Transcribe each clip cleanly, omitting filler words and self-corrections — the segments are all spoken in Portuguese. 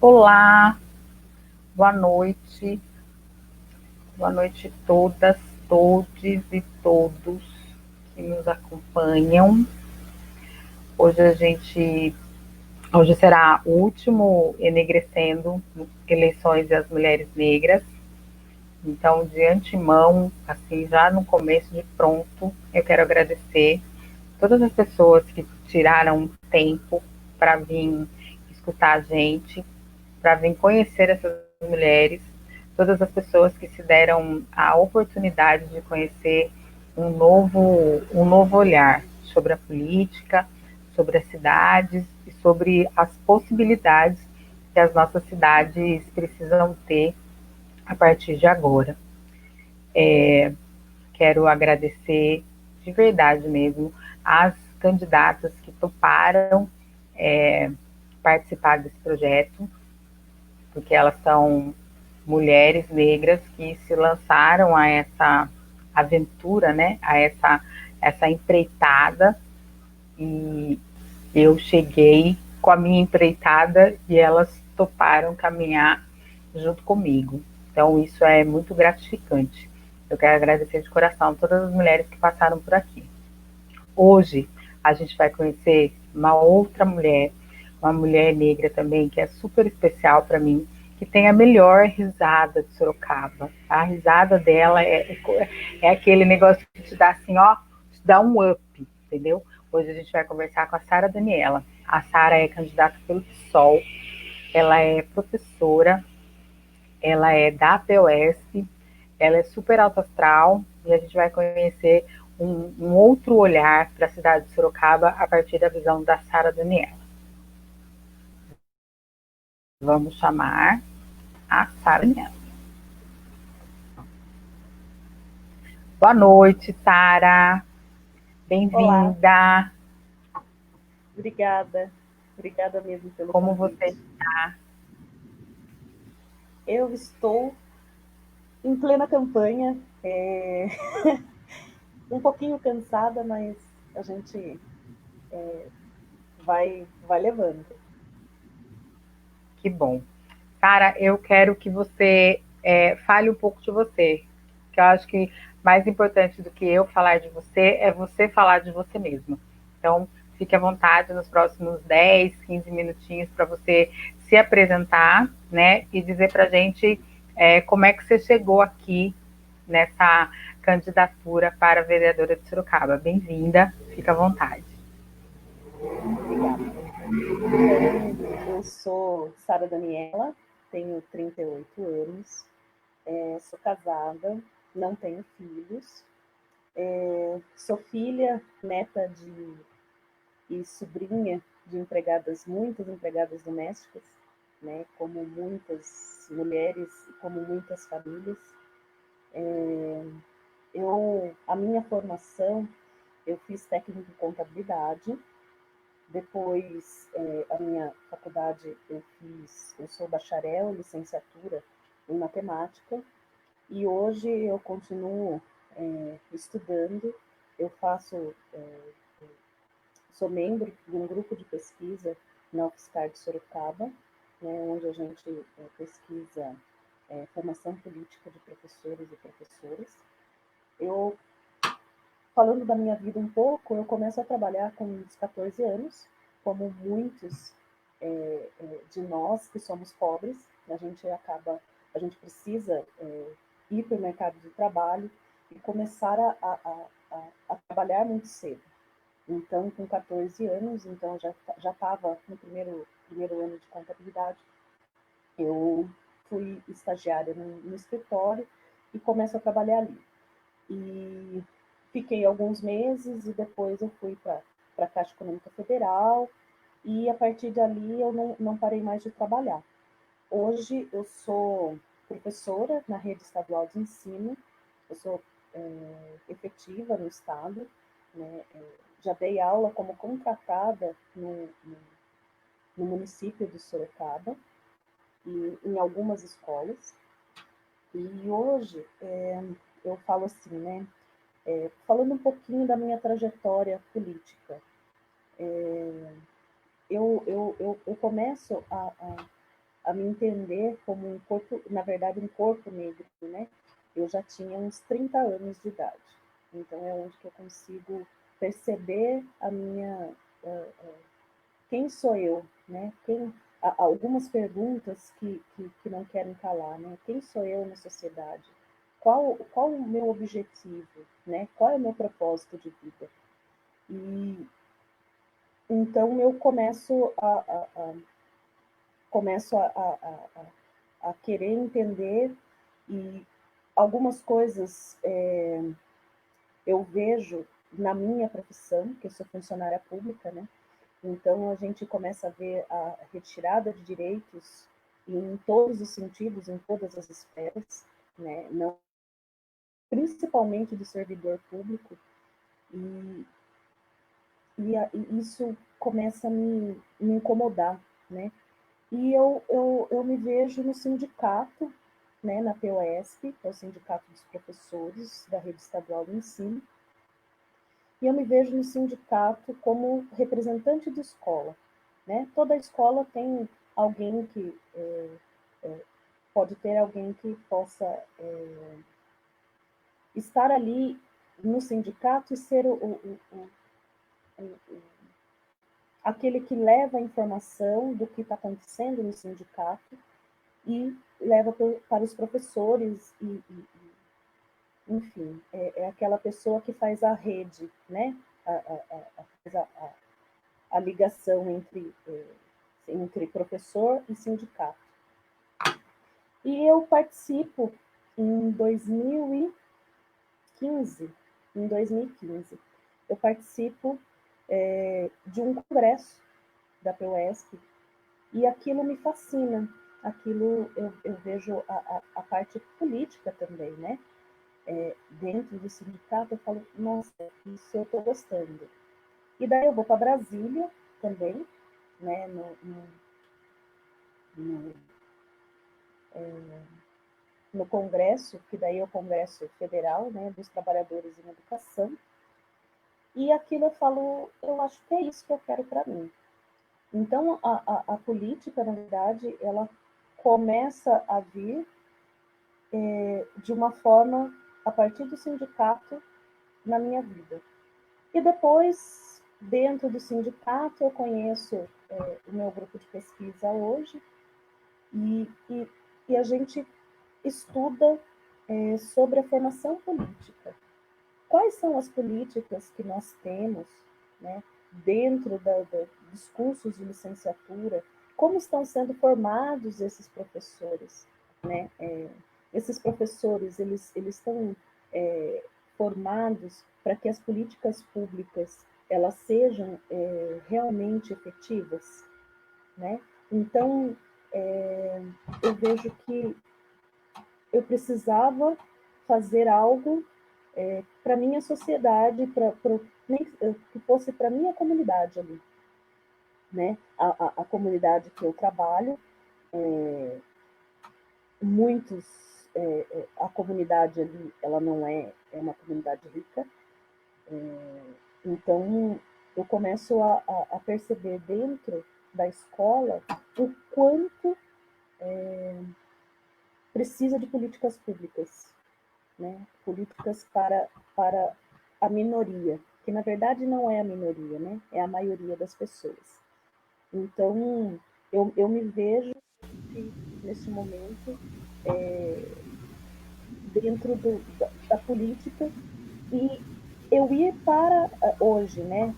Olá, boa noite todas, todes e todos que nos acompanham. Hoje a gente, hoje será o último Enegrecendo Eleições e as Mulheres Negras. Então, de antemão, assim, já no começo de pronto, eu quero agradecer todas as pessoas que tiraram tempo para vir escutar a gente, para vir conhecer essas mulheres, todas as pessoas que se deram a oportunidade de conhecer um novo olhar sobre a política, sobre as cidades e sobre as possibilidades que as nossas cidades precisam ter a partir de agora. Quero agradecer de verdade mesmo as candidatas que toparam é, participar desse projeto, porque elas são mulheres negras que se lançaram a essa aventura, né, a essa empreitada, e eu cheguei com a minha empreitada e elas toparam caminhar junto comigo. Então isso é muito gratificante. Eu quero agradecer de coração a todas as mulheres que passaram por aqui. Hoje a gente vai conhecer uma outra mulher, uma mulher negra também, que é super especial para mim, que tem a melhor risada de Sorocaba. A risada dela é aquele negócio que te dá assim, ó, te dá um up, entendeu? Hoje a gente vai conversar com a Sara Daniela. A Sara é candidata pelo PSOL, ela é professora, ela é da APOS, ela é super alto astral e a gente vai conhecer um outro olhar para a cidade de Sorocaba a partir da visão da Sara Daniela. Vamos chamar a Sara Daniela. Boa noite, Sara. Olá, Bem-vinda. obrigada. Obrigada mesmo pelo Como você convite. Eu estou em plena campanha, um pouquinho cansada, mas a gente vai levando. Que bom. Sara, eu quero que você fale um pouco de você, que eu acho que mais importante do que eu falar de você é você falar de você mesma. Então, fique à vontade nos próximos 10, 15 minutinhos para você se apresentar, né, e dizer para a gente como é que você chegou aqui nessa candidatura para a vereadora de Sorocaba. Bem-vinda, fica à vontade. Obrigada. Então, eu sou Sara Daniela, tenho 38 anos, sou casada, não tenho filhos, sou filha, neta e sobrinha de empregadas, muitas empregadas domésticas, né, como muitas mulheres, como muitas famílias. A minha formação, eu fiz técnico em contabilidade, depois a minha faculdade eu sou bacharel, licenciatura em matemática, e hoje eu continuo estudando, eu faço sou membro de um grupo de pesquisa na UFSCar de Sorocaba, né, onde a gente pesquisa formação política de professores e professoras. Eu, falando da minha vida um pouco, eu começo a trabalhar com uns 14 anos, como muitos de nós que somos pobres, a gente precisa ir para o mercado de trabalho e começar a trabalhar muito cedo. Então, com 14 anos, então já estava no primeiro ano de contabilidade, eu fui estagiária no escritório e começo a trabalhar ali. E fiquei alguns meses e depois eu fui para a Caixa Econômica Federal e a partir dali eu não parei mais de trabalhar. Hoje eu sou professora na rede estadual de ensino, eu sou efetiva no estado, né? Já dei aula como contratada no município de Sorocaba e em algumas escolas. E hoje eu falo assim, né? Falando um pouquinho da minha trajetória política, eu começo a me entender como um corpo, na verdade, um corpo negro, né? Eu já tinha uns 30 anos de idade. Então é onde que eu consigo perceber a minha quem sou eu, né? Algumas perguntas que não querem calar, né? Quem sou eu na sociedade? Qual o meu objetivo, né? Qual é o meu propósito de vida? E então eu começo a querer entender e algumas coisas eu vejo na minha profissão, que eu sou funcionária pública, né? Então a gente começa a ver a retirada de direitos em todos os sentidos, em todas as esferas, né? Não, principalmente do servidor público, e, e isso começa a me incomodar, né? E eu me vejo no sindicato, né, na POSP, que é o Sindicato dos Professores da Rede Estadual do Ensino, e eu me vejo no sindicato como representante de escola, né? Toda escola tem alguém que pode ter alguém que possa estar ali no sindicato e ser aquele que leva a informação do que está acontecendo no sindicato e leva para os professores enfim, é aquela pessoa que faz a rede, né? A ligação entre professor e sindicato. E eu participo em 2015, eu participo de um congresso da PUESP e aquilo me fascina, aquilo eu vejo a parte política também, né? Dentro do sindicato, eu falo, nossa, isso eu estou gostando. E daí eu vou para Brasília também, né, no Congresso, que daí é o Congresso Federal, né, dos Trabalhadores em Educação, e aquilo eu falo, eu acho que é isso que eu quero para mim. Então, a política, na verdade, ela começa a vir de uma forma, a partir do sindicato, na minha vida. E depois, dentro do sindicato, eu conheço o meu grupo de pesquisa hoje, e a gente estuda sobre a formação política. Quais são as políticas que nós temos, né, dentro dos cursos de licenciatura? Como estão sendo formados esses professores, né? Esses professores, eles estão formados para que as políticas públicas elas sejam realmente efetivas, né? Então, eu vejo que eu precisava fazer algo para minha sociedade, que fosse para minha comunidade ali, né? A comunidade que eu trabalho, muitos, a comunidade ali, ela não é uma comunidade rica, então eu começo a perceber dentro da escola o quanto precisa de políticas públicas, né? Políticas para a minoria, que na verdade não é a minoria, né? É a maioria das pessoas. Então, eu me vejo nesse momento dentro da política e eu ir para hoje, né?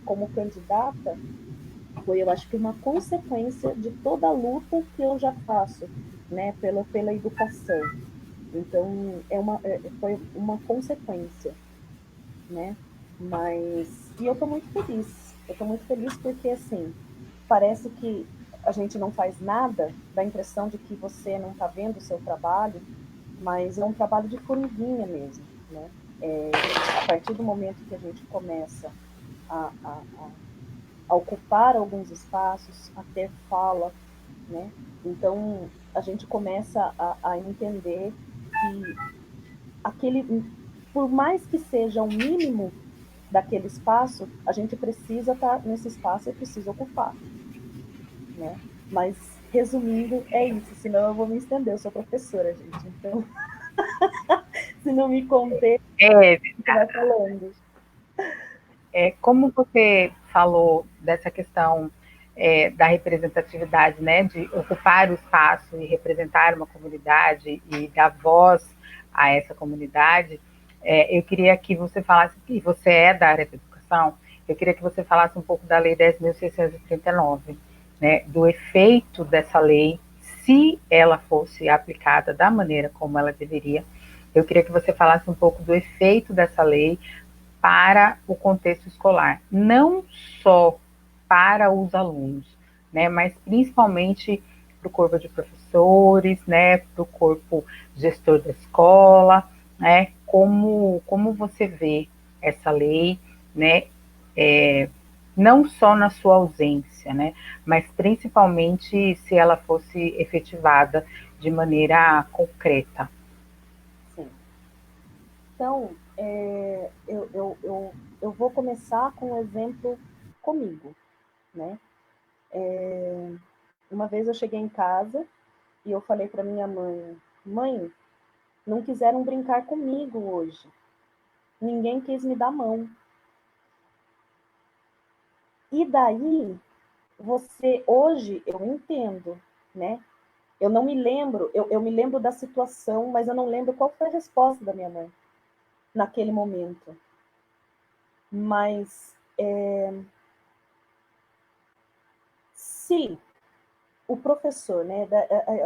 Como candidata, foi, eu acho que uma consequência de toda a luta que eu já faço, né? Pela educação. Então, foi uma consequência, né? Mas, e eu estou muito feliz. Eu estou muito feliz porque, assim, parece que a gente não faz nada, dá a impressão de que você não está vendo o seu trabalho, mas é um trabalho de formiguinha mesmo, né? A partir do momento que a gente começa a ocupar alguns espaços, a ter fala, né? Então, a gente começa a entender que por mais que seja o mínimo daquele espaço, a gente precisa estar nesse espaço e precisa ocupar, né? Mas resumindo, é isso, senão eu vou me estender, eu sou professora, gente, então, se não me conter, É, você vai falando. como você falou dessa questão da representatividade, né, de ocupar o espaço e representar uma comunidade e dar voz a essa comunidade, eu queria que você falasse, e você é da área da educação, eu queria que você falasse um pouco da Lei 10.639, né, do efeito dessa lei, se ela fosse aplicada da maneira como ela deveria. Eu queria que você falasse um pouco do efeito dessa lei para o contexto escolar, não só para os alunos, né, mas principalmente para o corpo de professores, né, para o corpo gestor da escola, né, como você vê essa lei, né, não só na sua ausência, né, mas principalmente se ela fosse efetivada de maneira concreta. Sim. Então, eu vou começar com um exemplo comigo, né? Uma vez eu cheguei em casa e eu falei para minha mãe: mãe, não quiseram brincar comigo hoje. Ninguém quis me dar mão. E daí, hoje eu entendo, né? Eu não me lembro, eu me lembro da situação, mas eu não lembro qual foi a resposta da minha mãe naquele momento. Mas se o professor, né,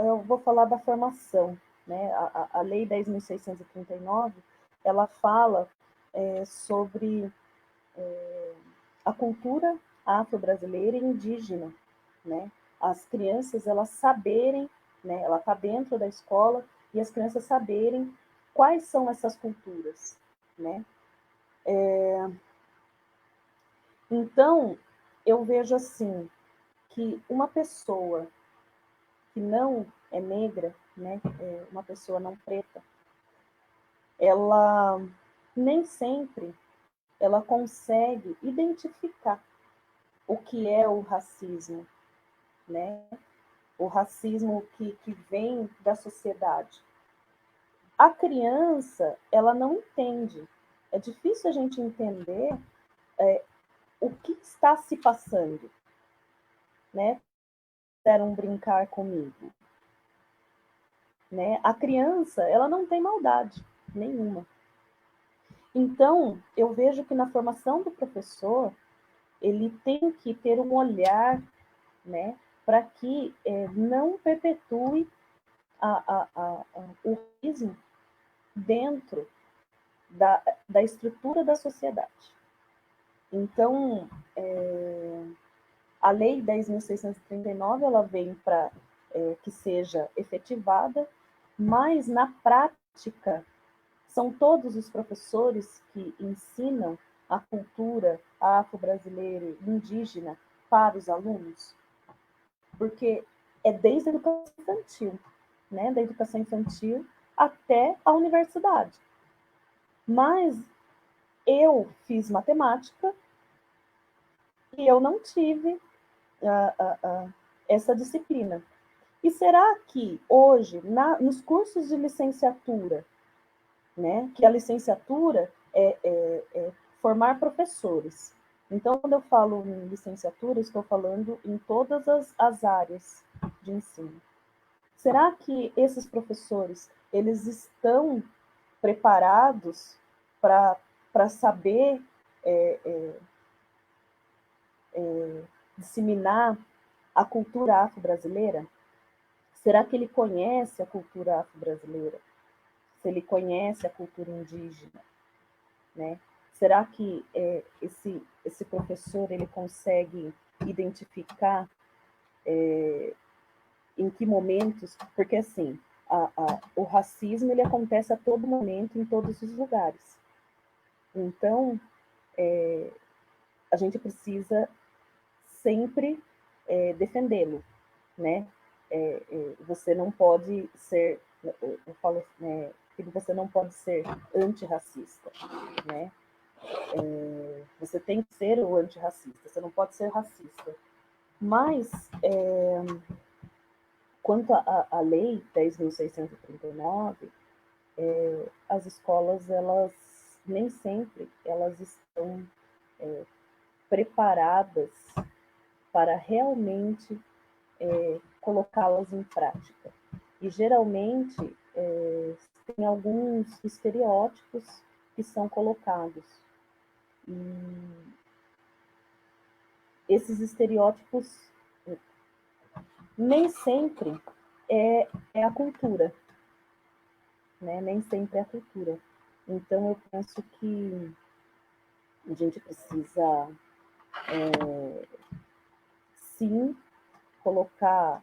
eu vou falar da formação, né, a Lei 10.639, ela fala sobre a cultura afro-brasileira e indígena, né, as crianças, elas saberem, né, ela está dentro da escola, e as crianças saberem quais são essas culturas, né. Então, eu vejo assim, que uma pessoa que não é negra, né, uma pessoa não preta, ela nem sempre ela consegue identificar o que é o racismo, né? O racismo que vem da sociedade. A criança, ela não entende. É difícil a gente entender o que está se passando, né? Quiseram brincar comigo, né? A criança, ela não tem maldade nenhuma. Então, eu vejo que na formação do professor, ele tem que ter um olhar, né, para que não perpetue o racismo dentro da estrutura da sociedade. Então, a Lei 10.639, ela vem para que seja efetivada, mas na prática são todos os professores que ensinam a cultura afro-brasileira e indígena para os alunos? Porque é desde a educação infantil, né? Da educação infantil até a universidade. Mas eu fiz matemática e eu não tive essa disciplina. E será que hoje, nos cursos de licenciatura, né, que a licenciatura é formar professores. Então, quando eu falo em licenciatura, estou falando em todas as áreas de ensino. Será que esses professores, eles estão preparados para saber disseminar a cultura afro-brasileira? Será que ele conhece a cultura afro-brasileira? Se ele conhece a cultura indígena, né? Será que esse professor ele consegue identificar em que momentos? Porque assim, o racismo ele acontece a todo momento, em todos os lugares. Então, a gente precisa sempre defendê-lo, né? Você não pode ser, eu falo, que você não pode ser antirracista, né? Você tem que ser o antirracista, você não pode ser racista. Mas quanto à lei 10.639, as escolas, elas nem sempre elas estão preparadas para realmente colocá-las em prática. E geralmente tem alguns estereótipos que são colocados. E esses estereótipos nem sempre é a cultura, né? Nem sempre é a cultura. Então, eu penso que a gente precisa, sim, colocar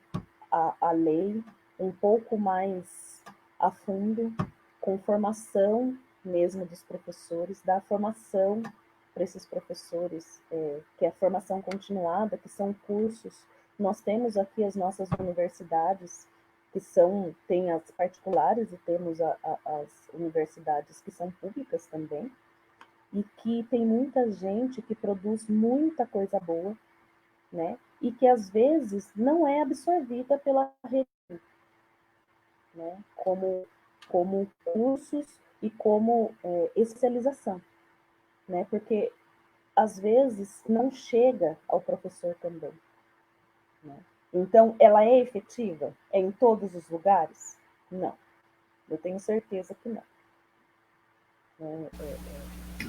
a lei um pouco mais a fundo, com formação mesmo dos professores, dar formação para esses professores, que é a formação continuada, que são cursos. Nós temos aqui as nossas universidades, que tem as particulares e temos as universidades que são públicas também, e que tem muita gente que produz muita coisa boa, né? E que às vezes não é absorvida pela rede, né? Como cursos e como especialização, né? Porque às vezes não chega ao professor também, né? Então, ela é efetiva? É em todos os lugares? Não. Eu tenho certeza que não.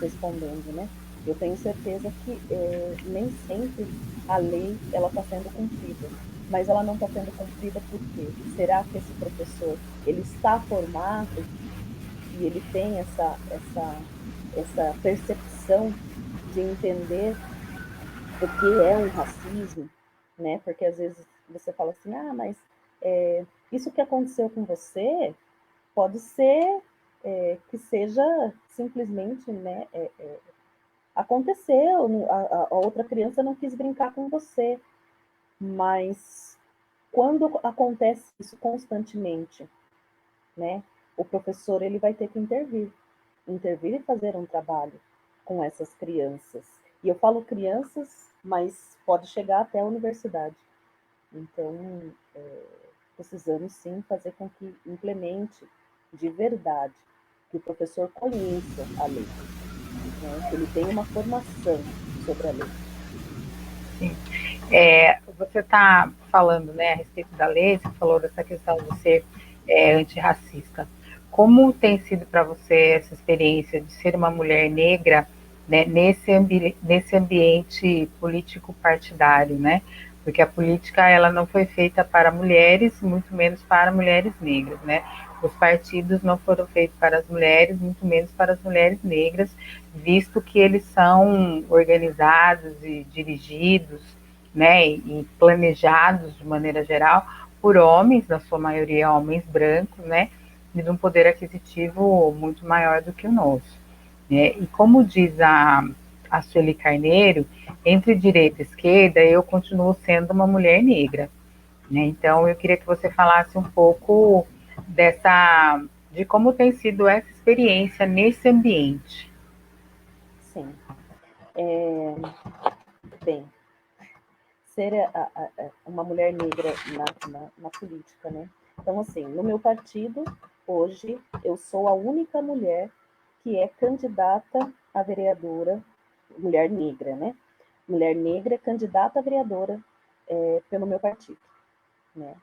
Respondendo, né? Eu tenho certeza que nem sempre a lei ela está sendo cumprida, mas ela não está sendo cumprida por quê? Será que esse professor ele está formado e ele tem essa percepção de entender o que é um racismo, né? Porque às vezes você fala assim, mas isso que aconteceu com você pode ser que seja simplesmente, né? Aconteceu, a outra criança não quis brincar com você, mas quando acontece isso constantemente, né? O professor ele vai ter que intervir e fazer um trabalho com essas crianças. E eu falo crianças, mas pode chegar até a universidade. Então, precisamos sim fazer com que implemente de verdade, que o professor conheça a lei, né? Que ele tenha uma formação sobre a lei. Sim. Você está falando, né, a respeito da lei, você falou dessa questão de ser antirracista. Como tem sido para você essa experiência de ser uma mulher negra, né, nesse ambiente político partidário, né? Porque a política ela não foi feita para mulheres, muito menos para mulheres negras, né? Os partidos não foram feitos para as mulheres, muito menos para as mulheres negras, visto que eles são organizados e dirigidos, né, e planejados de maneira geral por homens, na sua maioria homens brancos, né, e de um poder aquisitivo muito maior do que o nosso. Né? E como diz a Sueli Carneiro, entre direita e esquerda, eu continuo sendo uma mulher negra. Né? Então, eu queria que você falasse um pouco de como tem sido essa experiência nesse ambiente. Sim. Bem, ser uma mulher negra na política, né? Então, assim, no meu partido, hoje, eu sou a única mulher que é candidata a vereadora, mulher negra, né? Mulher negra candidata a vereadora pelo meu partido, né?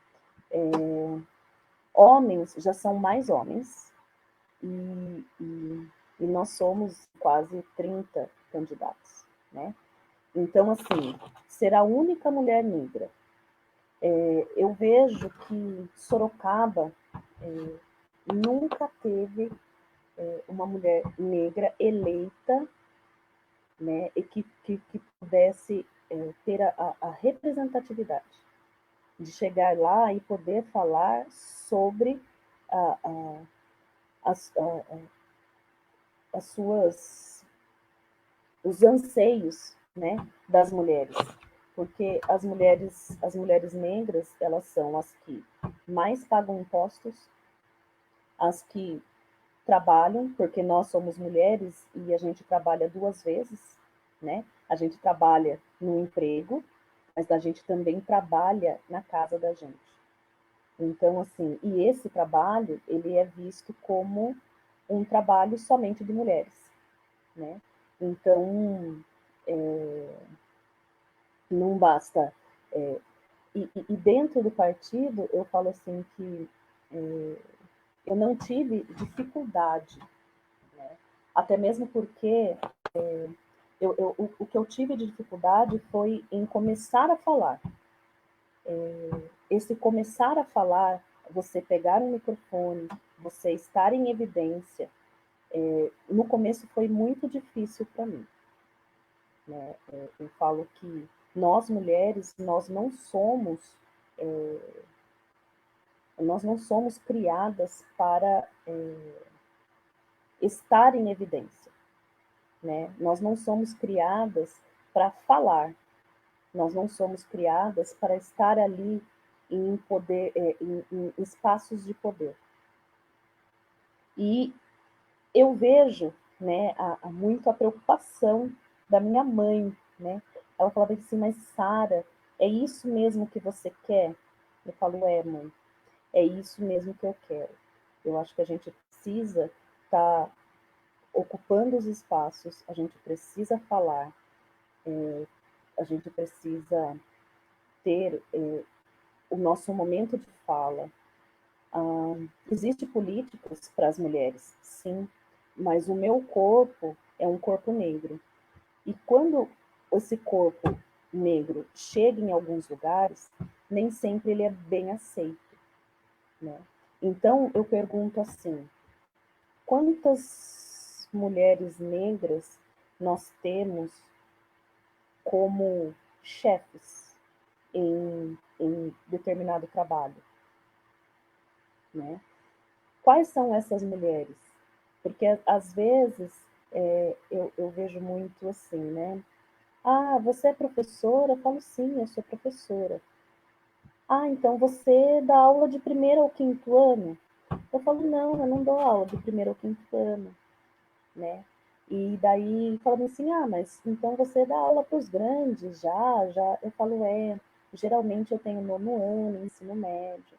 Homens já são mais homens e nós somos quase 30 candidatos, né? Então, assim, ser a única mulher negra. Eu vejo que Sorocaba nunca teve uma mulher negra eleita, né, e que pudesse ter a representatividade de chegar lá e poder falar sobre a, a, as, as suas os anseios, né, das mulheres, porque as mulheres negras elas são as que mais pagam impostos, as que trabalham, porque nós somos mulheres e a gente trabalha duas vezes, né? A gente trabalha no emprego, mas a gente também trabalha na casa da gente. Então, assim, e esse trabalho, ele é visto como um trabalho somente de mulheres, né? Então, não basta. E dentro do partido, eu falo assim que eu não tive dificuldade, né? Até mesmo porque o que eu tive de dificuldade foi em começar a falar. Esse começar a falar, você pegar um microfone, você estar em evidência, no começo foi muito difícil para mim, né? Eu falo que nós mulheres, nós não somos criadas para estar em evidência, né? Nós não somos criadas para falar, nós não somos criadas para estar ali em poder, em espaços de poder. E eu vejo, né, muito a preocupação da minha mãe, né? Ela falava assim, mas Sara, é isso mesmo que você quer? Eu falo, mãe, é isso mesmo que eu quero. Eu acho que a gente precisa estar ocupando os espaços, a gente precisa falar, a gente precisa ter o nosso momento de fala. Existe políticas para as mulheres, sim, mas o meu corpo é um corpo negro. E quando esse corpo negro chega em alguns lugares, nem sempre ele é bem aceito, né? Então eu pergunto assim, quantas mulheres negras nós temos como chefes em determinado trabalho, né? Quais são essas mulheres? Porque às vezes eu vejo muito assim, né? Ah, você é professora? Eu falo, sim, eu sou professora. Ah, então você dá aula de primeiro ao quinto ano? Eu falo, não, eu não dou aula de primeiro ao quinto ano, né? E daí falam assim, ah, mas então você dá aula para os grandes já. Eu falo, geralmente eu tenho nono ano, ensino médio.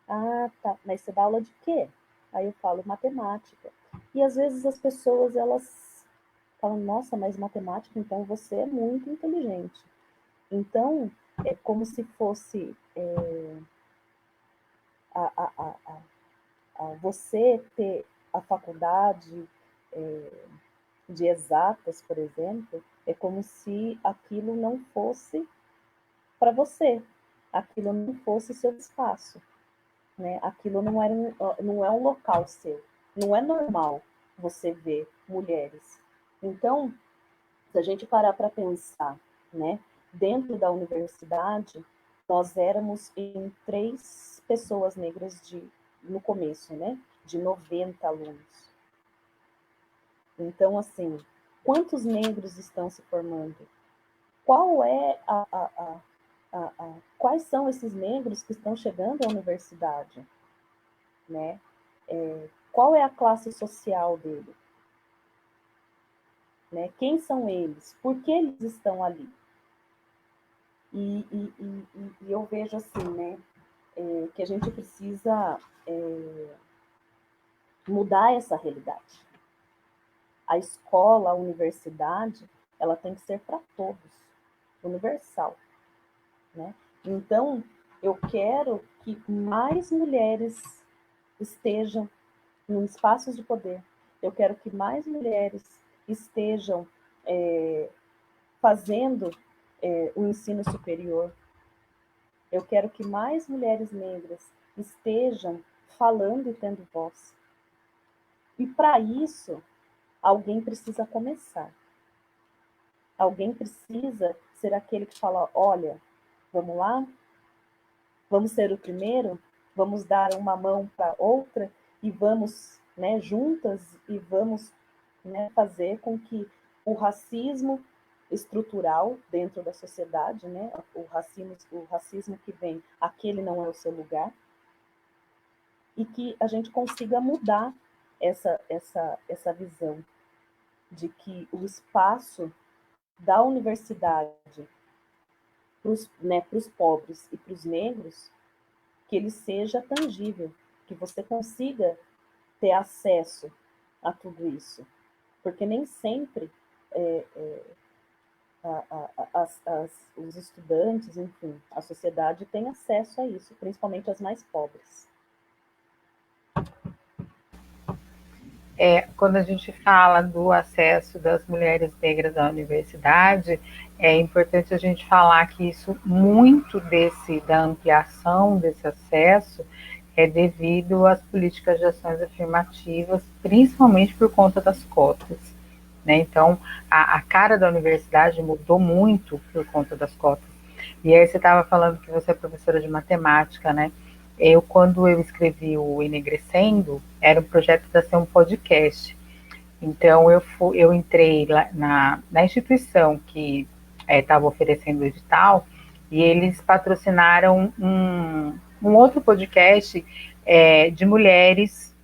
Ah, tá, mas você dá aula de quê? Aí eu falo, matemática. E às vezes as pessoas, elas falam, nossa, mas matemática, então você é muito inteligente. Então, é como se fosse a, a, a, você ter a faculdade de exatas, por exemplo, é como se aquilo não fosse para você, aquilo não fosse seu espaço, né? Aquilo não é um local seu, não é normal você ver mulheres. Então, se a gente parar para pensar, né, dentro da universidade, nós éramos em 3 pessoas negras no começo, né, de 90 alunos. Então, assim, quantos negros estão se formando? Qual é quais são esses negros que estão chegando à universidade, né? Qual é a classe social dele? Né? Quem são eles? Por que eles estão ali? E eu vejo assim, né? Que a gente precisa mudar essa realidade. A escola, a universidade, ela tem que ser para todos, universal, né? Então, eu quero que mais mulheres estejam em espaços de poder. Eu quero que mais mulheres estejam fazendo o ensino superior. Eu quero que mais mulheres negras estejam falando e tendo voz. E para isso, alguém precisa começar. Alguém precisa ser aquele que fala: olha, vamos lá? Vamos ser o primeiro? Vamos dar uma mão para outra e vamos, né, juntas e vamos, né, fazer com que o racismo estrutural dentro da sociedade, né, o racismo que vem, aquele não é o seu lugar, e que a gente consiga mudar essa visão de que o espaço da universidade para os, né, pobres e para os negros, que ele seja tangível, que você consiga ter acesso a tudo isso, porque nem sempre os estudantes, enfim, a sociedade tem acesso a isso, principalmente as mais pobres. Quando a gente fala do acesso das mulheres negras à universidade, é importante a gente falar que isso, muito da ampliação desse acesso, é devido às políticas de ações afirmativas, principalmente por conta das cotas. Né? Então, a cara da universidade mudou muito por conta das cotas. E aí você estava falando que você é professora de matemática, né? Quando eu escrevi o Enegrecendo, era um projeto para ser um podcast. Então, eu entrei lá na instituição que estava oferecendo o edital e eles patrocinaram um outro podcast de mulheres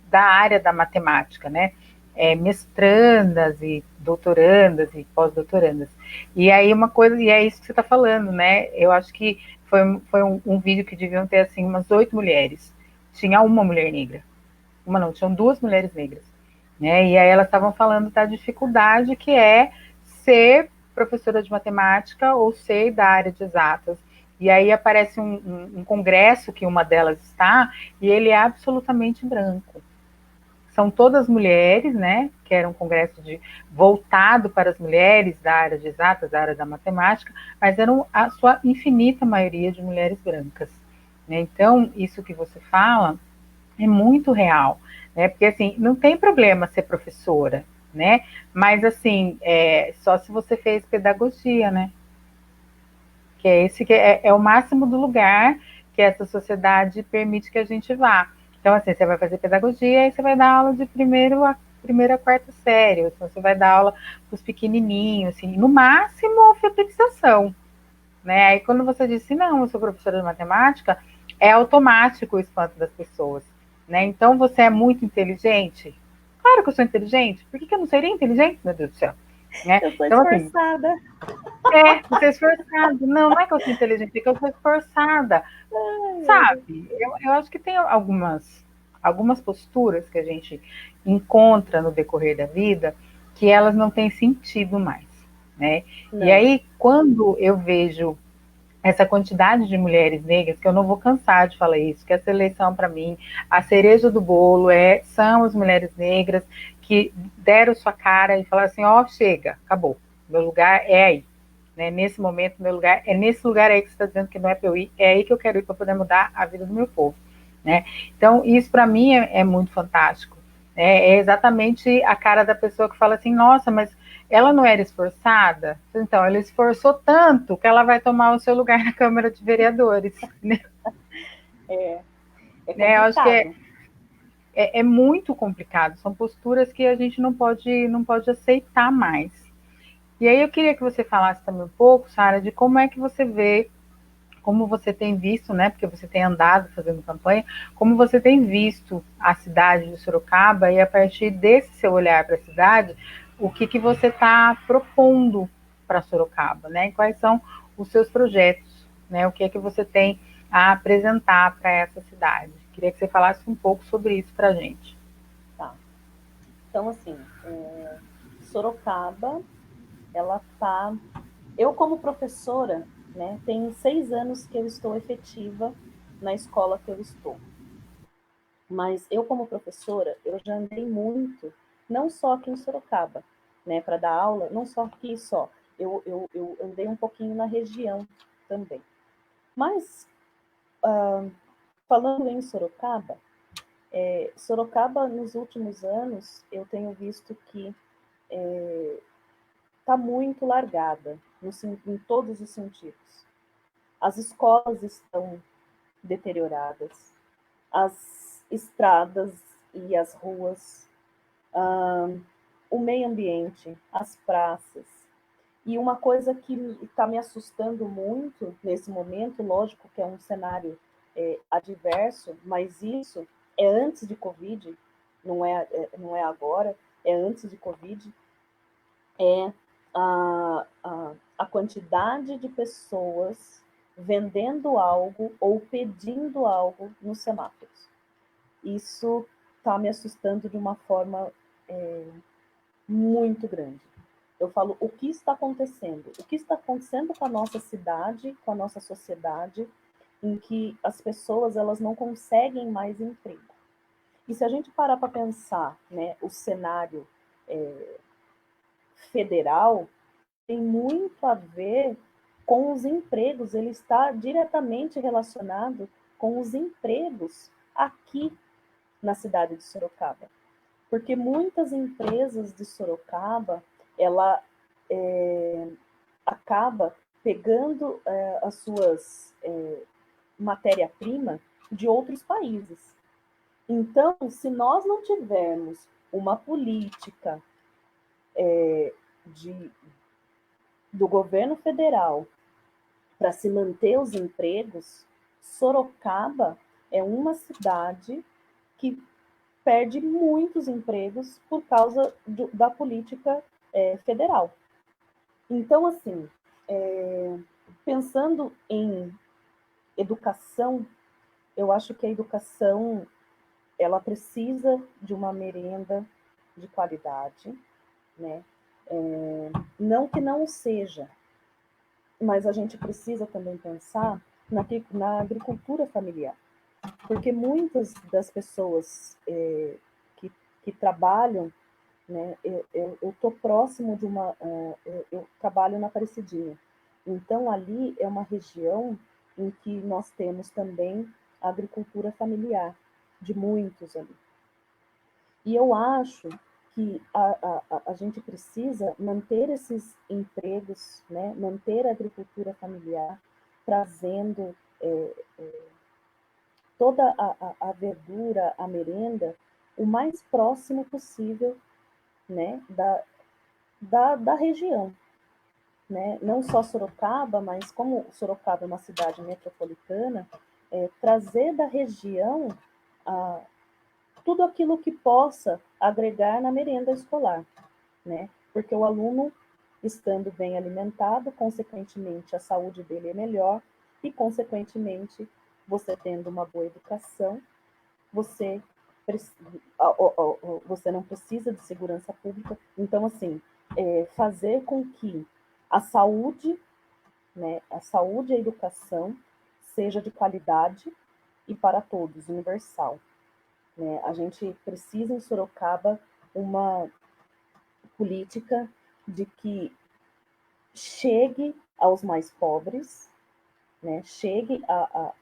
da área da matemática, né? Mestrandas e doutorandas e pós-doutorandas. E aí e é isso que você está falando, né? Eu acho que foi um vídeo que deviam ter assim umas 8 mulheres. Tinha uma mulher negra. Uma não, tinham 2 mulheres negras. Né? E aí elas estavam falando da dificuldade que é ser professora de matemática ou ser da área de exatas. E aí aparece um congresso que uma delas está, e ele é absolutamente branco. São todas mulheres, né? Que era um congresso voltado para as mulheres da área de exatas, da área da matemática, mas eram a sua infinita maioria de mulheres brancas. Né? Então, isso que você fala é muito real, né? Porque assim, não tem problema ser professora, né? Mas assim, só se você fez pedagogia, né? Que é esse que é o máximo do lugar que essa sociedade permite que a gente vá. Então, assim, você vai fazer pedagogia e você vai dar aula de primeira a quarta série, então você vai dar aula para os pequenininhos, assim, no máximo alfabetização, né? Aí quando você disse, não, eu sou professora de matemática, é automático o espanto das pessoas, né? Então você é muito inteligente? Claro que eu sou inteligente, por que eu não seria inteligente, meu Deus do céu? Né? Eu sou Então, assim, esforçada. você é esforçado. Não é que eu sou inteligente, é que eu sou esforçada. Sabe, eu acho que tem algumas posturas que a gente encontra no decorrer da vida que elas não têm sentido mais, né? Não. E aí, quando eu vejo essa quantidade de mulheres negras, que eu não vou cansar de falar isso, que essa eleição, para mim, a cereja do bolo são as mulheres negras que deram sua cara e falaram assim, ó, chega, acabou, meu lugar é aí. Né? Nesse momento, meu lugar é nesse lugar aí que você está dizendo que não é para eu ir, é aí que eu quero ir para poder mudar a vida do meu povo. Né? Então, isso para mim é muito fantástico. É exatamente a cara da pessoa que fala assim, nossa, mas ela não era esforçada? Então, ela esforçou tanto que ela vai tomar o seu lugar na Câmara de Vereadores. Né? Complicado. Eu acho que é muito complicado. São posturas que a gente não pode aceitar mais. E aí eu queria que você falasse também um pouco, Sara, de como é que você vê, como você tem visto, né, porque você tem andado fazendo campanha, como você tem visto a cidade de Sorocaba e a partir desse seu olhar para a cidade, o que você está propondo para Sorocaba, né? Quais são os seus projetos, né? O que é que você tem a apresentar para essa cidade? Queria que você falasse um pouco sobre isso para a gente. Tá. Então, assim, Sorocaba, ela tá... Eu, como professora, né, tem 6 anos que eu estou efetiva na escola que eu estou. Mas eu, como professora, eu já andei muito, não só aqui em Sorocaba, né, para dar aula, não só aqui só. Eu andei um pouquinho na região também. Mas, falando em Sorocaba, Sorocaba, nos últimos anos, eu tenho visto que está muito largada, em todos os sentidos. As escolas estão deterioradas, as estradas e as ruas, o meio ambiente, as praças. E uma coisa que está me assustando muito nesse momento, lógico que é um cenário adverso, mas isso é antes de Covid, não é agora, é antes de Covid, é a quantidade de pessoas vendendo algo ou pedindo algo nos semáforos. Isso está me assustando de uma forma muito grande. Eu falo, o que está acontecendo? O que está acontecendo com a nossa cidade, com a nossa sociedade, em que as pessoas elas não conseguem mais emprego? E se a gente parar para pensar, né, o cenário federal tem muito a ver com os empregos, ele está diretamente relacionado com os empregos aqui na cidade de Sorocaba. Porque muitas empresas de Sorocaba, ela acaba pegando as suas matéria-prima de outros países. Então, se nós não tivermos uma política do governo federal para se manter os empregos, Sorocaba é uma cidade que perde muitos empregos por causa da política federal. Então, assim, pensando em educação, eu acho que a educação ela precisa de uma merenda de qualidade, né? Não que não seja, mas a gente precisa também pensar na agricultura familiar, porque muitas das pessoas que trabalham, né, eu estou próximo de uma, eu trabalho na Aparecidinha, então ali é uma região em que nós temos também a agricultura familiar, de muitos ali. E eu acho que a gente precisa manter esses empregos, né? Manter a agricultura familiar, trazendo toda a verdura, a merenda, o mais próximo possível, né? Da região. Né? Não só Sorocaba, mas como Sorocaba é uma cidade metropolitana, trazer da região tudo aquilo que possa agregar na merenda escolar, né? Porque o aluno, estando bem alimentado, consequentemente a saúde dele é melhor e, consequentemente, você tendo uma boa educação, você você não precisa de segurança pública. Então, assim, fazer com que a saúde, né, a saúde e a educação seja de qualidade e para todos, universal. Né? A gente precisa em Sorocaba uma política de que chegue aos mais pobres, né? Chegue a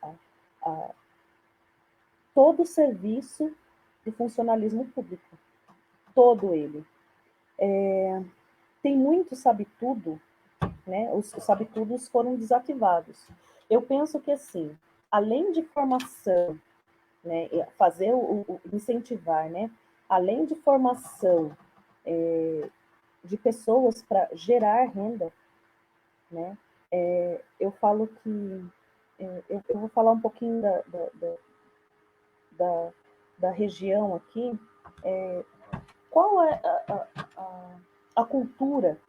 todo o serviço de funcionalismo público, todo ele. Tem muito sabe-tudo, né? Os sabe-tudos foram desativados. Eu penso que, assim, além de formação, né, fazer incentivar, né, além de formação de pessoas para gerar renda, né, eu falo que eu vou falar um pouquinho da região aqui. Qual é a cultura,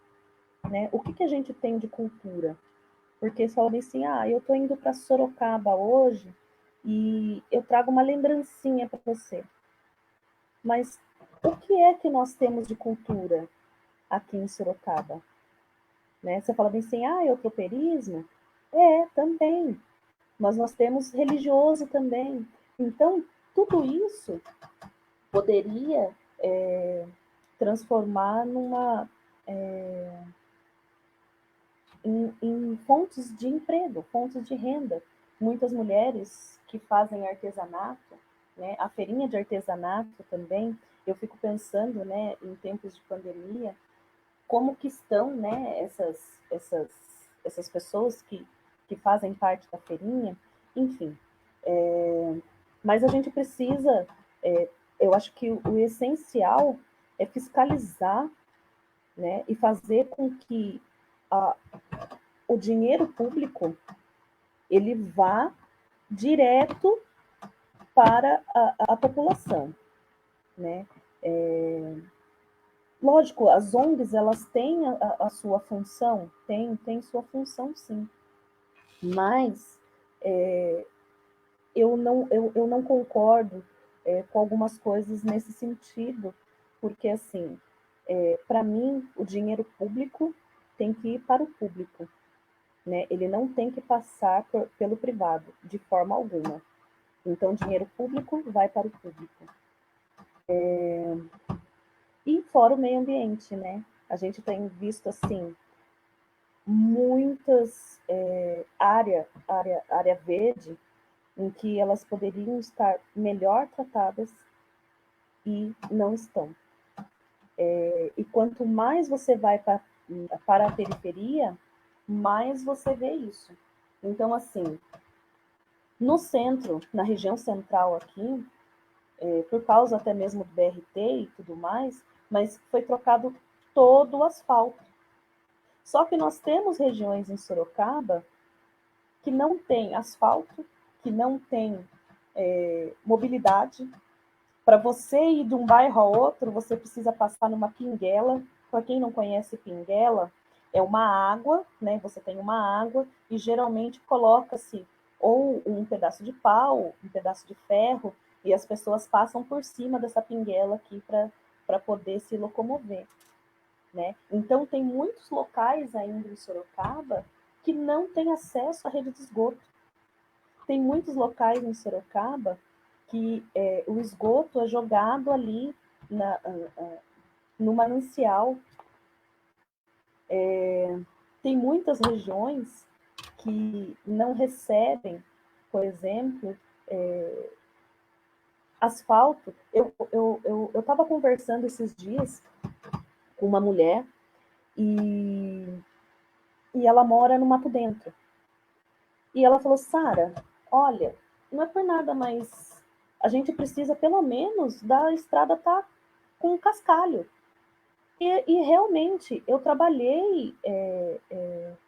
né? O que a gente tem de cultura? Porque você fala assim, eu estou indo para Sorocaba hoje e eu trago uma lembrancinha para você. Mas o que é que nós temos de cultura aqui em Sorocaba? Né? Você fala bem assim, é o tropeirismo? Também. Mas nós temos religioso também. Então, tudo isso poderia transformar em fontes de emprego, fontes de renda. Muitas mulheres que fazem artesanato, né, a feirinha de artesanato também, eu fico pensando, né, em tempos de pandemia, como que estão, né, essas pessoas que fazem parte da feirinha, enfim. Mas a gente precisa, eu acho que o essencial é fiscalizar, né, e fazer com que o dinheiro público ele vá direto para a população, né? Lógico, as ONGs elas têm a sua função, tem sua função sim, Mas eu não concordo com algumas coisas nesse sentido, porque, assim, para mim, o dinheiro público tem que ir para o público, né? Ele não tem que passar pelo privado, de forma alguma. Então, dinheiro público vai para o público. E fora o meio ambiente, né? A gente tem visto, assim, muitas área verde em que elas poderiam estar melhor tratadas e não estão. E quanto mais você vai para a periferia, mais você vê isso. Então, assim, no centro, na região central aqui, por causa até mesmo do BRT e tudo mais, mas foi trocado todo o asfalto. Só que nós temos regiões em Sorocaba que não tem asfalto, que não tem mobilidade. Para você ir de um bairro a outro, você precisa passar numa pinguela. Para quem não conhece pinguela, é uma água, né? Você tem uma água e geralmente coloca-se ou um pedaço de pau, um pedaço de ferro, e as pessoas passam por cima dessa pinguela aqui para poder se locomover, né? Então, tem muitos locais ainda em Sorocaba que não têm acesso à rede de esgoto. Tem muitos locais em Sorocaba que o esgoto é jogado ali no manancial. Tem muitas regiões que não recebem, por exemplo, asfalto. Eu estava conversando esses dias com uma mulher e ela mora no Mato Dentro. E ela falou, Sara, olha, não é por nada, mas a gente precisa pelo menos da estrada estar com cascalho. E realmente, eu trabalhei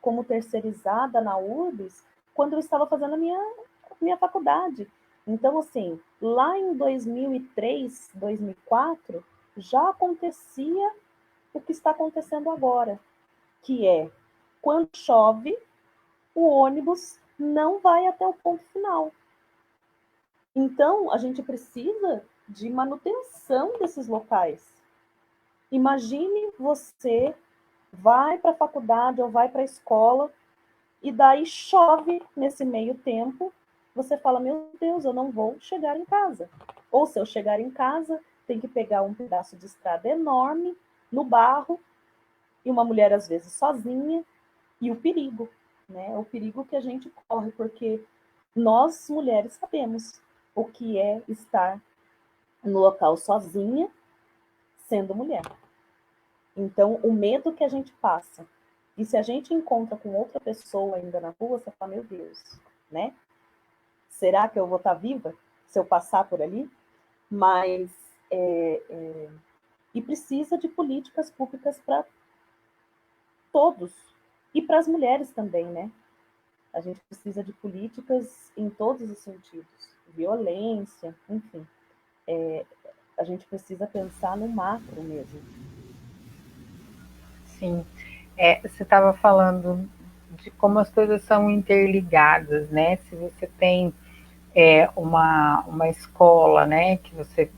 como terceirizada na URBS quando eu estava fazendo a minha faculdade. Então, assim, lá em 2003, 2004, já acontecia o que está acontecendo agora, que é, quando chove, o ônibus não vai até o ponto final. Então, a gente precisa de manutenção desses locais. Imagine você vai para a faculdade ou vai para a escola e daí chove nesse meio tempo, você fala, meu Deus, eu não vou chegar em casa. Ou se eu chegar em casa, tem que pegar um pedaço de estrada enorme, no barro, e uma mulher às vezes sozinha, e o perigo, né? O perigo que a gente corre, porque nós, mulheres, sabemos o que é estar no local sozinha, sendo mulher. Então, o medo que a gente passa. E se a gente encontra com outra pessoa ainda na rua, você fala, meu Deus, né? Será que eu vou estar viva se eu passar por ali? Mas, e precisa de políticas públicas para todos. E para as mulheres também, né? A gente precisa de políticas em todos os sentidos. Violência, enfim. A gente precisa pensar no macro mesmo. Sim. Você estava falando de como as coisas são interligadas, né? Se você tem uma escola, né, que você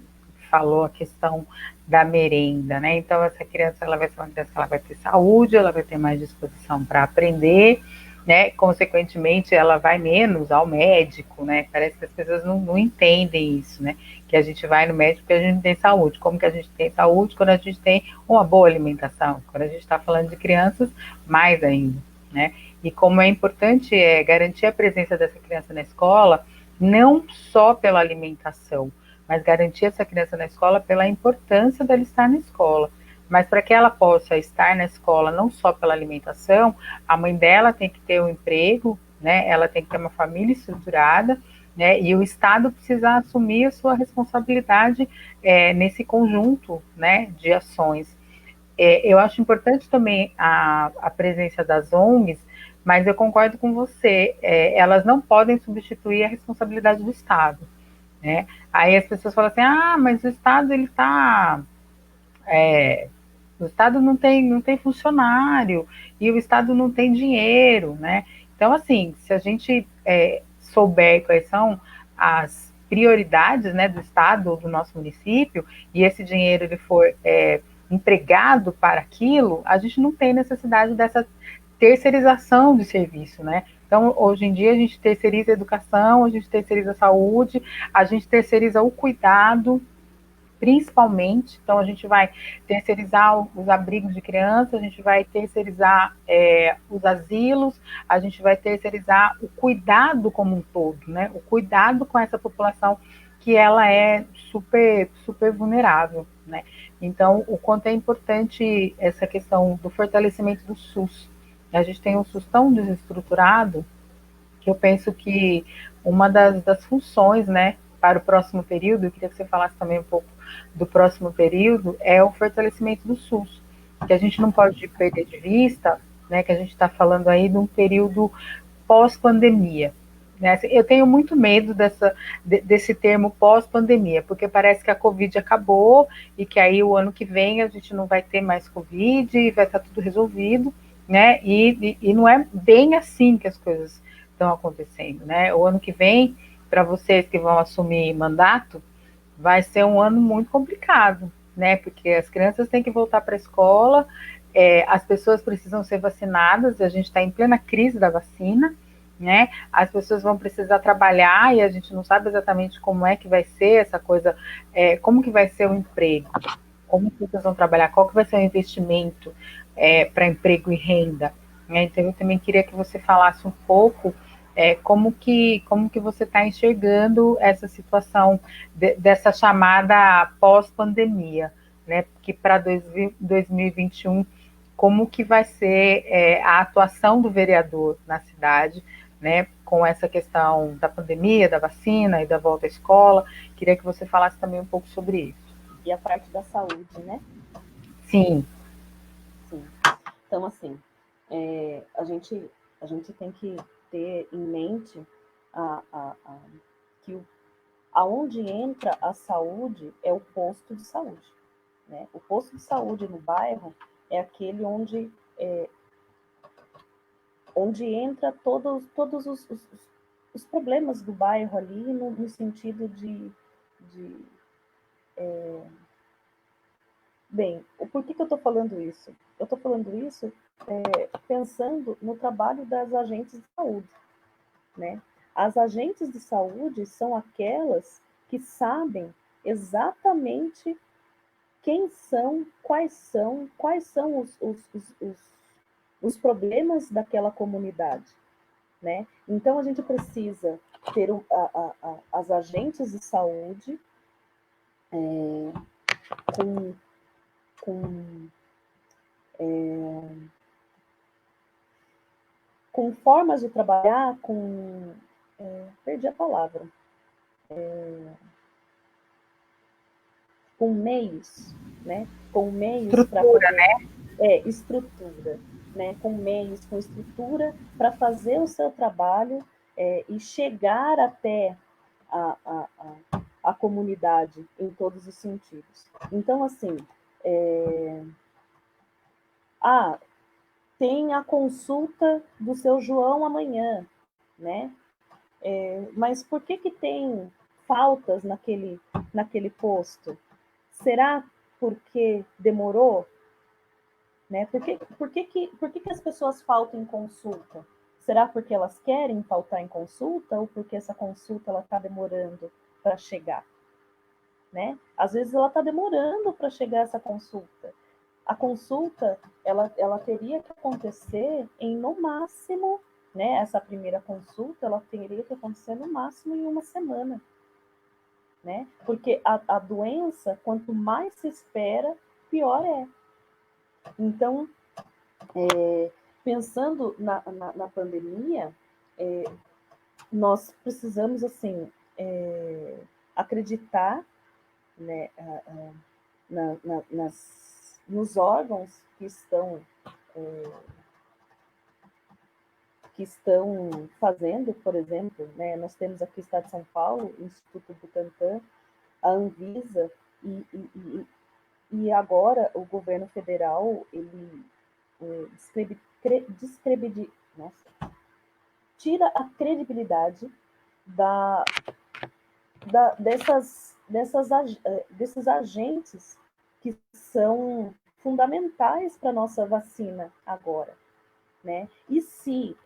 falou a questão da merenda, né? Então essa criança ela vai ser uma criança que ela vai ter saúde, ela vai ter mais disposição para aprender, né? Consequentemente ela vai menos ao médico, né? Parece que as pessoas não entendem isso, né? Que a gente vai no médico porque a gente tem saúde. Como que a gente tem saúde? Quando a gente tem uma boa alimentação. Quando a gente está falando de crianças, mais ainda, né? E como é importante garantir a presença dessa criança na escola, não só pela alimentação, mas garantir essa criança na escola pela importância dela estar na escola. Mas para que ela possa estar na escola, não só pela alimentação, a mãe dela tem que ter um emprego, né? Ela tem que ter uma família estruturada, né? E o Estado precisa assumir a sua responsabilidade nesse conjunto, né, de ações. Eu acho importante também a presença das ONGs, mas eu concordo com você, elas não podem substituir a responsabilidade do Estado, né? Aí as pessoas falam assim, mas o Estado ele está o Estado não tem funcionário e o Estado não tem dinheiro, né? Então, assim, se a gente souber quais são as prioridades, né, do Estado ou do nosso município, e esse dinheiro ele for empregado para aquilo, a gente não tem necessidade dessa terceirização de serviço, né? Então, hoje em dia, a gente terceiriza a educação, a gente terceiriza a saúde, a gente terceiriza o cuidado, principalmente. Então, a gente vai terceirizar os abrigos de criança, a gente vai terceirizar os asilos, a gente vai terceirizar o cuidado como um todo, né? O cuidado com essa população que ela é super, super vulnerável, né? Então, o quanto é importante essa questão do fortalecimento do SUS. A gente tem um SUS tão desestruturado que eu penso que uma das funções, né, para o próximo período, eu queria que você falasse também um pouco do próximo período, é o fortalecimento do SUS, que a gente não pode perder de vista, né, que a gente está falando aí de um período pós-pandemia. Né? Assim, eu tenho muito medo desse termo pós-pandemia, porque parece que a Covid acabou e que aí o ano que vem a gente não vai ter mais Covid e vai estar tudo resolvido, né? E não é bem assim que as coisas estão acontecendo, né? O ano que vem, para vocês que vão assumir mandato, vai ser um ano muito complicado, né? Porque as crianças têm que voltar para a escola, as pessoas precisam ser vacinadas, e a gente está em plena crise da vacina, né? As pessoas vão precisar trabalhar e a gente não sabe exatamente como é que vai ser essa coisa, como que vai ser o emprego, como que vocês vão trabalhar, qual que vai ser o investimento para emprego e renda, né? Então eu também queria que você falasse um pouco como que você está enxergando essa situação dessa chamada pós-pandemia, né? Que para 2021, como que vai ser a atuação do vereador na cidade, né? Com essa questão da pandemia, da vacina e da volta à escola. Queria que você falasse também um pouco sobre isso. E a parte da saúde, né? Sim. Sim. Então, assim, a gente tem que ter em mente que aonde entra a saúde é o posto de saúde. Né? O posto de saúde no bairro é aquele onde entra todos os problemas do bairro ali, no sentido de Bem, o porquê que eu estou falando isso? Eu estou falando isso pensando no trabalho das agentes de saúde, né? As agentes de saúde são aquelas que sabem exatamente quem são, quais são os problemas daquela comunidade, né? Então a gente precisa ter as agentes de saúde com, com com formas de trabalhar, perdi a palavra, com meios, né? Com meios para Estrutura, poder, né? estrutura, né? Com meios, com estrutura para fazer o seu trabalho e chegar até a, a, a comunidade em todos os sentidos. Então, assim, tem a consulta do seu João amanhã, né? Mas por que tem faltas naquele posto? Será porque demorou? Né? Por que as pessoas faltam em consulta? Será porque elas querem faltar em consulta ou porque essa consulta está demorando para chegar? Né? Às vezes ela está demorando para chegar essa consulta. A consulta ela teria que acontecer em no máximo, né? Essa primeira consulta ela teria que acontecer no máximo em uma semana, né? Porque a doença, quanto mais se espera, pior é. Então, pensando na pandemia, nós precisamos assim acreditar, né, nos órgãos que estão fazendo, por exemplo, né, nós temos aqui no estado de São Paulo, o Instituto Butantan, a Anvisa e agora o governo federal ele nossa, tira a credibilidade desses agentes que são fundamentais para a nossa vacina agora, né? E se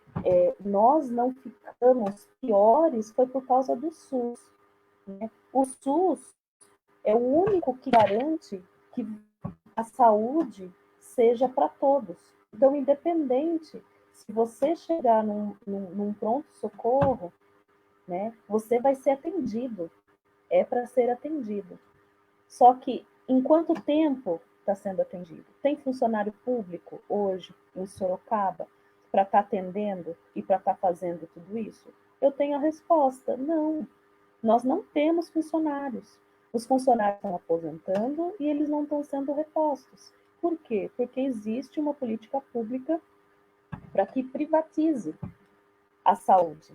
nós não ficamos piores, foi por causa do SUS, né? O SUS é o único que garante que a saúde seja para todos. Então, independente, se você chegar num pronto-socorro, né, você vai ser atendido, é para ser atendido. Só que, em quanto tempo está sendo atendido? Tem funcionário público hoje em Sorocaba para estar atendendo e para estar fazendo tudo isso? Eu tenho a resposta: não. Nós não temos funcionários. Os funcionários estão aposentando e eles não estão sendo repostos. Por quê? Porque existe uma política pública para que privatize a saúde,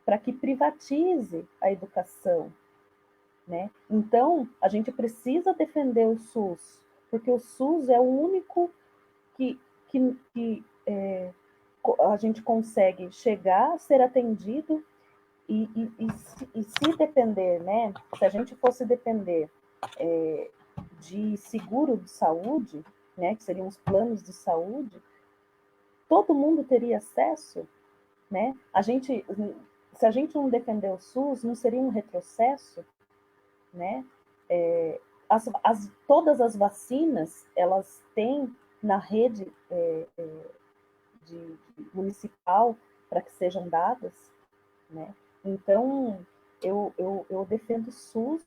para que privatize a educação, né? Então, a gente precisa defender o SUS, porque o SUS é o único que a gente consegue chegar, ser atendido e se depender, né? Se a gente fosse depender de seguro de saúde, né? Que seriam os planos de saúde, todo mundo teria acesso, né? Se a gente não defender o SUS, não seria um retrocesso, né? Todas as vacinas, elas têm na rede municipal para que sejam dadas, né? Então, eu defendo o SUS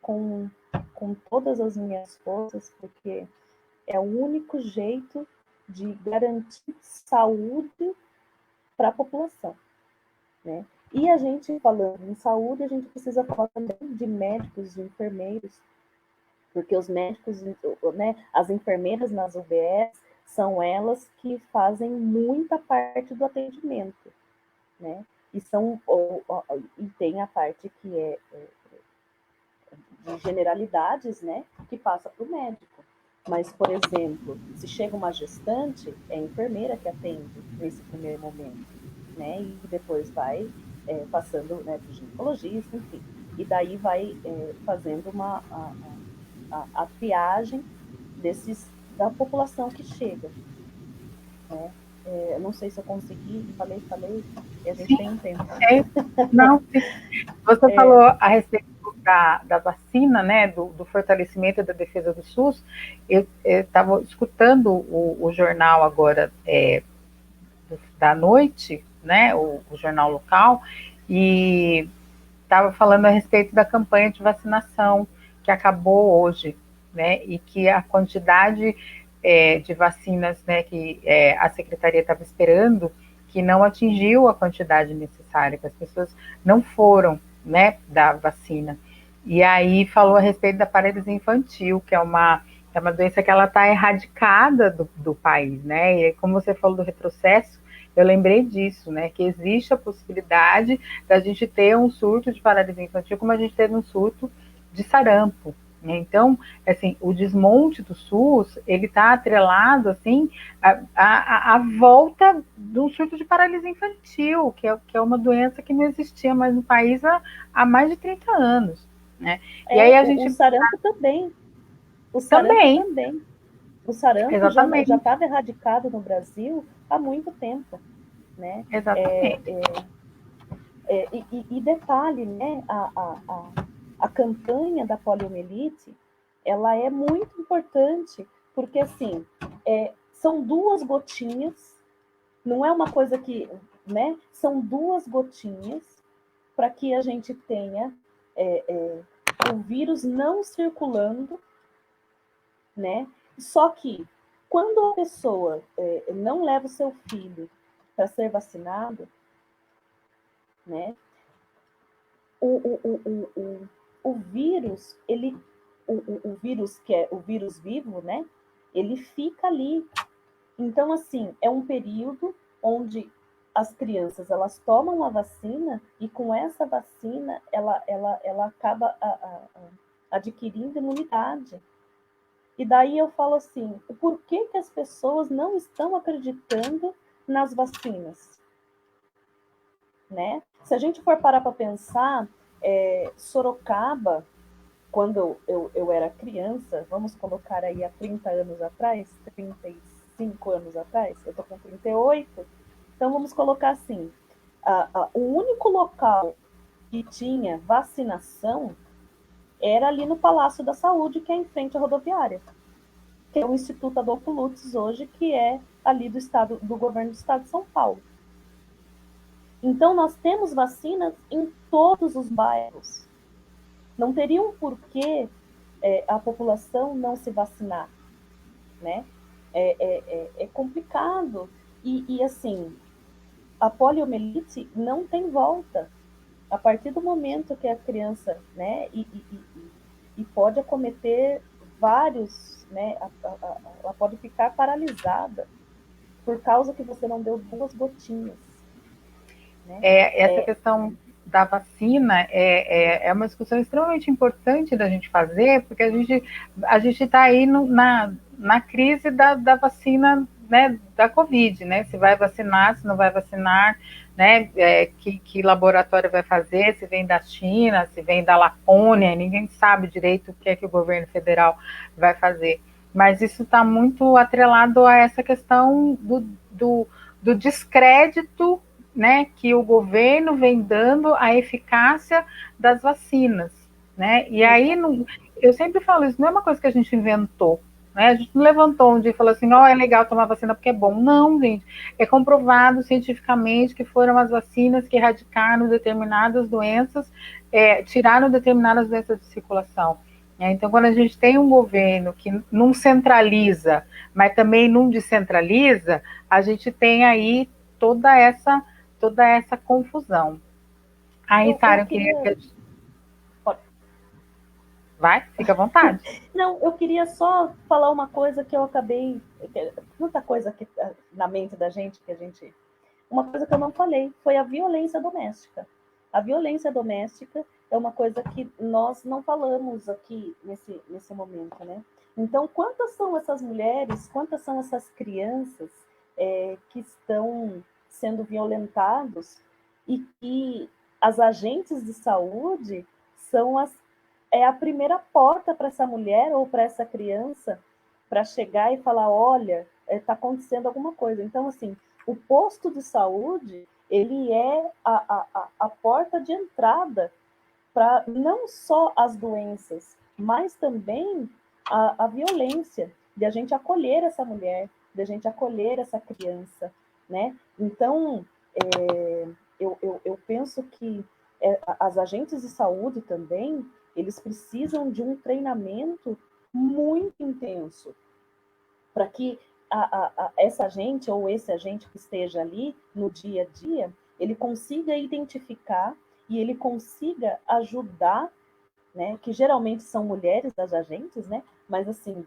com todas as minhas forças, porque é o único jeito de garantir saúde para a população, né? E a gente, falando em saúde, a gente precisa falar também de médicos e enfermeiros, porque os médicos, né, as enfermeiras nas UBS, são elas que fazem muita parte do atendimento, né? E tem a parte que é de generalidades, né, que passa para o médico. Mas, por exemplo, se chega uma gestante, é a enfermeira que atende nesse primeiro momento, né, e depois vai passando, né, para o ginecologista, enfim. E daí vai fazendo a triagem da população que chega, né? Não sei se eu consegui, falei, e a gente tem um tempo. Não, sim. Você falou a respeito da vacina, né, do fortalecimento da defesa do SUS. Eu estava escutando o jornal agora da noite, né, o jornal local, e estava falando a respeito da campanha de vacinação que acabou hoje, né, e que a quantidade de vacinas, né, que a secretaria estava esperando, que não atingiu a quantidade necessária, que as pessoas não foram, né, da vacina. E aí falou a respeito da paralisia infantil, que é uma doença que ela está erradicada do país, né? E como você falou do retrocesso, eu lembrei disso, né? Que existe a possibilidade da gente ter um surto de paralisia infantil, como a gente teve um surto de sarampo. Né? Então, assim, o desmonte do SUS, ele está atrelado, assim, à volta de um surto de paralisia infantil, que é uma doença que não existia mais no país há mais de 30 anos. Né? E aí a gente... O sarampo também. O sarampo também. O sarampo já estava erradicado no Brasil há muito tempo, né? Exatamente. E detalhe, né? A campanha da poliomielite, ela é muito importante, porque assim, são 2 gotinhas, não é uma coisa que, né? São 2 gotinhas para que a gente tenha o vírus não circulando, né? Só que quando a pessoa não leva o seu filho para ser vacinado, né? O vírus, o vírus que é o vírus vivo, né? Ele fica ali. Então, assim, é um período onde as crianças elas tomam a vacina e com essa vacina ela acaba adquirindo imunidade. E daí eu falo assim, por que as pessoas não estão acreditando nas vacinas? né? Se a gente for parar para pensar, Sorocaba, quando eu era criança, vamos colocar aí há 30 anos atrás, 35 anos atrás, eu estou com 38, então vamos colocar assim, o único local que tinha vacinação era ali no Palácio da Saúde, que é em frente à rodoviária, que é o Instituto Adolfo Lutz hoje, que é ali do governo do estado de São Paulo. Então, nós temos vacinas em todos os bairros. Não teria um porquê a população não se vacinar, né? É complicado. E, assim, a poliomielite não tem volta. A partir do momento que a criança, né, e pode acometer vários, né, ela pode ficar paralisada por causa que você não deu 2 gotinhas, né? Essa questão da vacina é uma discussão extremamente importante da gente fazer, porque a gente está aí na crise da vacina, né, da Covid, né? Se vai vacinar, se não vai vacinar, né? Que laboratório vai fazer, se vem da China, se vem da Lapônia, ninguém sabe direito o que é que o governo federal vai fazer. Mas isso está muito atrelado a essa questão do descrédito, né, que o governo vem dando a eficácia das vacinas, né? E aí eu sempre falo isso, não é uma coisa que a gente inventou, né? A gente não levantou um dia e falou assim, é legal tomar vacina porque é bom. Não, gente, é comprovado cientificamente que foram as vacinas que erradicaram determinadas doenças, tiraram determinadas doenças de circulação. Então, quando a gente tem um governo que não centraliza, mas também não descentraliza, a gente tem aí toda essa confusão. Aí, Sara, eu queria que... Vai, fica à vontade. Não, eu queria só falar uma coisa que eu acabei... Muita coisa que, na mente da gente, que a gente... Uma coisa que eu não falei, foi a violência doméstica. A violência doméstica é uma coisa que nós não falamos aqui nesse momento, né? Então, quantas são essas mulheres, quantas são essas crianças que estão sendo violentados e que as agentes de saúde são a primeira porta para essa mulher ou para essa criança para chegar e falar, olha, está acontecendo alguma coisa. Então, assim, o posto de saúde, ele é a porta de entrada para não só as doenças, mas também a violência, de a gente acolher essa mulher, de a gente acolher essa criança, né? Então, eu penso que as agentes de saúde também, eles precisam de um treinamento muito intenso para que essa agente ou esse agente que esteja ali no dia a dia, ele consiga identificar e ele consiga ajudar, né, que geralmente são mulheres das agentes, né, mas assim,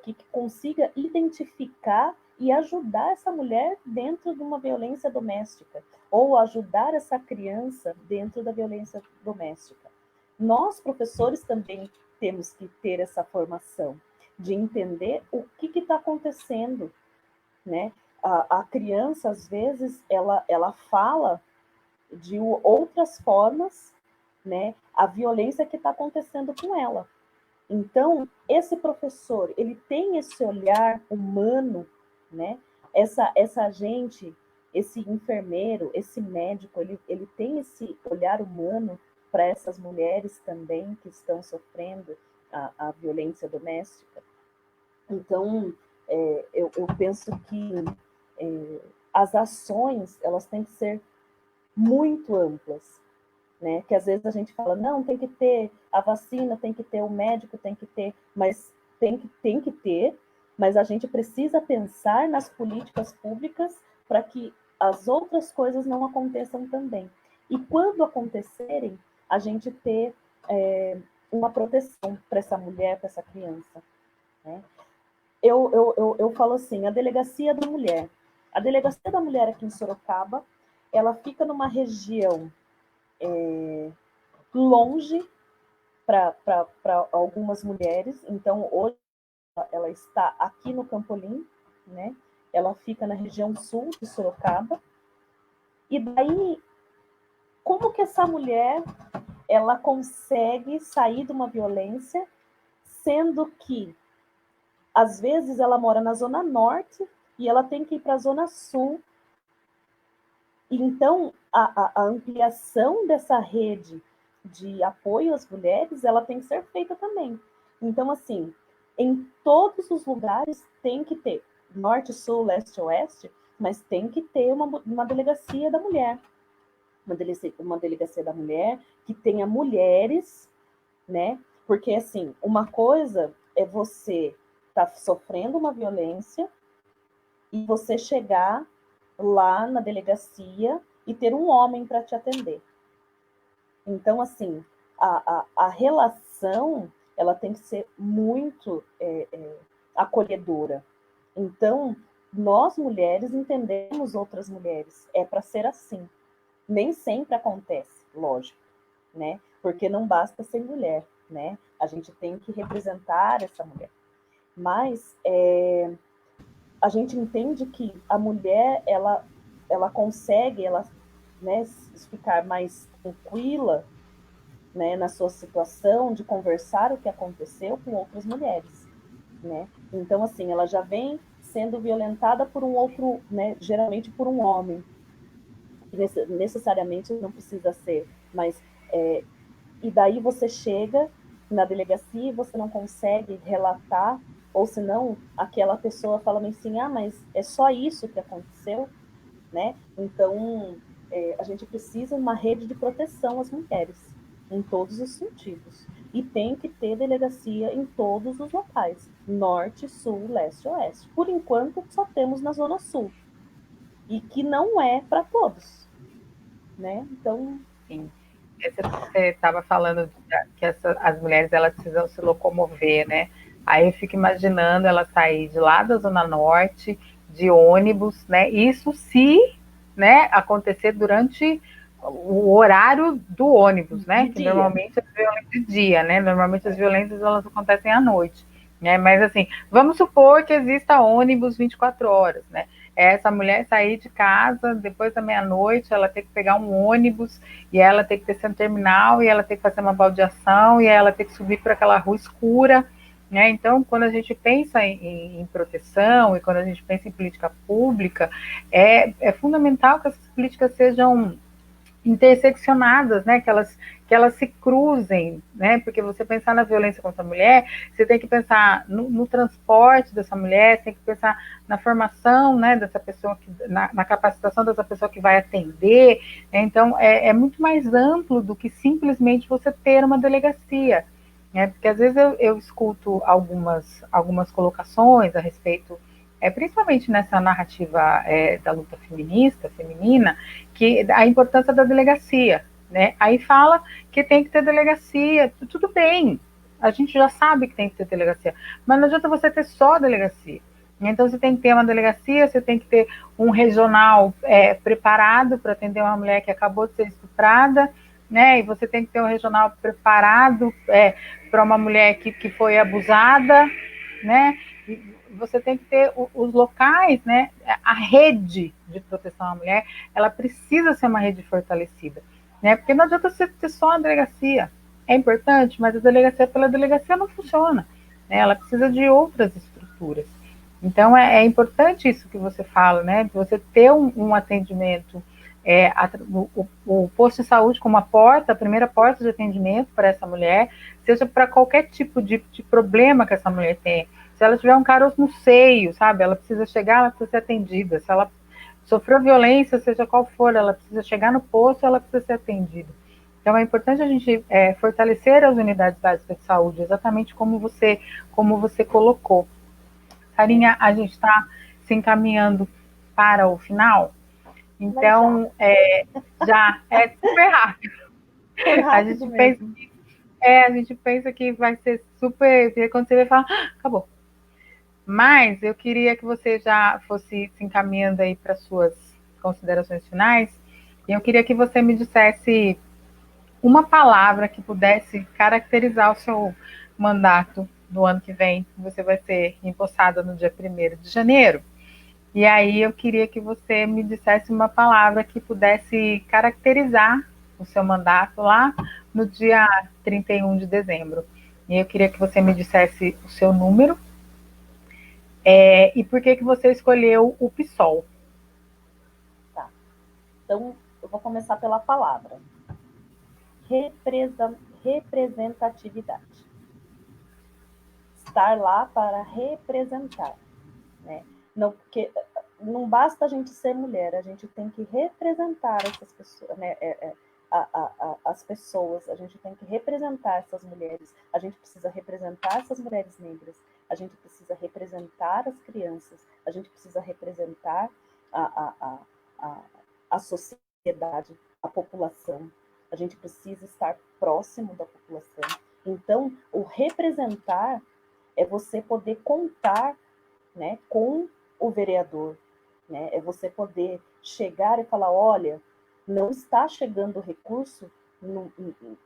que consiga identificar e ajudar essa mulher dentro de uma violência doméstica, ou ajudar essa criança dentro da violência doméstica. Nós, professores, também temos que ter essa formação de entender o que está acontecendo, né? A criança, às vezes, ela fala de outras formas, né? A violência que está acontecendo com ela. Então, esse professor, ele tem esse olhar humano, né? Essa agente, esse enfermeiro, esse médico, ele tem esse olhar humano para essas mulheres também que estão sofrendo a violência doméstica. Então, eu penso que as ações, elas têm que ser muito amplas, né? Que às vezes a gente fala, não, tem que ter a vacina, tem que ter o médico, tem que ter, mas tem que ter, mas a gente precisa pensar nas políticas públicas para que as outras coisas não aconteçam também. E quando acontecerem, a gente ter uma proteção para essa mulher, para essa criança, né? Eu falo assim, a Delegacia da Mulher. A Delegacia da Mulher aqui em Sorocaba, ela fica numa região longe para algumas mulheres. Então, hoje ela está aqui no Campolim, né? Ela fica na região sul de Sorocaba. E daí, como que essa mulher ela consegue sair de uma violência, sendo que às vezes ela mora na zona norte e ela tem que ir para a zona sul. Então, a ampliação dessa rede de apoio às mulheres, ela tem que ser feita também. Então, assim, em todos os lugares tem que ter, norte, sul, leste, oeste, mas tem que ter uma delegacia da mulher. Uma delegacia da mulher que tenha mulheres, né? Porque, assim, uma coisa é você estar sofrendo uma violência e você chegar lá na delegacia e ter um homem para te atender. Então, assim, a relação ela tem que ser muito acolhedora. Então, nós mulheres entendemos outras mulheres. É para ser assim. Nem sempre acontece, lógico, né? Porque não basta ser mulher, né? A gente tem que representar essa mulher. Mas a gente entende que a mulher ela consegue né, ficar mais tranquila, né, na sua situação de conversar o que aconteceu com outras mulheres, né? Então assim ela já vem sendo violentada por um outro, né, geralmente por um homem, que necessariamente não precisa ser, mas e daí você chega na delegacia e você não consegue relatar, ou senão aquela pessoa fala assim, mas é só isso que aconteceu, né? Então, a gente precisa de uma rede de proteção às mulheres, em todos os sentidos. E tem que ter delegacia em todos os locais, norte, sul, leste, oeste. Por enquanto, só temos na Zona Sul. E que não é para todos, né? Então... Sim. Você estava falando que as mulheres elas precisam se locomover, né? Aí eu fico imaginando ela sair de lá da Zona Norte, de ônibus, né? Isso se, né, acontecer durante o horário do ônibus, né? Que normalmente as violências de dia, né? Normalmente as violências elas acontecem à noite, né? Mas assim, vamos supor que exista ônibus 24 horas, né? Essa mulher sair de casa depois da meia-noite, ela tem que pegar um ônibus e ela tem que descer no terminal e ela tem que fazer uma baldeação e ela tem que subir por aquela rua escura, né? Então, quando a gente pensa em proteção e quando a gente pensa em política pública, é fundamental que essas políticas sejam interseccionadas, né? Que elas se cruzem, né? Porque você pensar na violência contra a mulher, você tem que pensar no transporte dessa mulher, tem que pensar na formação, né, dessa pessoa, na capacitação dessa pessoa que vai atender. Então, é muito mais amplo do que simplesmente você ter uma delegacia, né? Porque às vezes eu escuto algumas colocações a respeito, principalmente nessa narrativa da luta feminina, que a importância da delegacia, né? Aí fala que tem que ter delegacia, tudo bem, a gente já sabe que tem que ter delegacia, mas não adianta você ter só delegacia. Então você tem que ter uma delegacia, você tem que ter um regional preparado para atender uma mulher que acabou de ser estuprada, né? E você tem que ter um regional preparado para uma mulher que foi abusada, né? Você tem que ter os locais, né? A rede de proteção à mulher, ela precisa ser uma rede fortalecida, né? Porque não adianta você ter só a delegacia. É importante, mas a delegacia pela delegacia não funciona, né? Ela precisa de outras estruturas. Então é importante isso que você fala, né? De você ter um atendimento, o posto de saúde como a primeira porta de atendimento para essa mulher, seja para qualquer tipo de problema que essa mulher tem. Se ela tiver um caroço no seio, sabe, ela precisa chegar, ela precisa ser atendida. Se ela sofreu violência, seja qual for, ela precisa chegar no posto, ela precisa ser atendida. Então é importante a gente fortalecer as unidades básicas de saúde, exatamente como você colocou. Sarinha, a gente está se encaminhando para o final, então já é super rápido. A gente pensa que vai ser super, quando você vai falar, acabou. Mas eu queria que você já fosse se encaminhando aí para suas considerações finais, e eu queria que você me dissesse uma palavra que pudesse caracterizar o seu mandato do ano que vem. Você vai ser empossada no dia 1º de janeiro. E aí eu queria que você me dissesse uma palavra que pudesse caracterizar o seu mandato lá no dia 31 de dezembro. E eu queria que você me dissesse o seu número e por que você escolheu o PSOL. Tá. Então, eu vou começar pela palavra. Representatividade. Estar lá para representar, né? Não, porque não basta a gente ser mulher, a gente tem que representar essas pessoas, né? As pessoas, a gente tem que representar essas mulheres, a gente precisa representar essas mulheres negras, a gente precisa representar as crianças, a gente precisa representar a sociedade, a população, a gente precisa estar próximo da população. Então, o representar é você poder contar, né, com o vereador, né? É você poder chegar e falar, olha, não está chegando recurso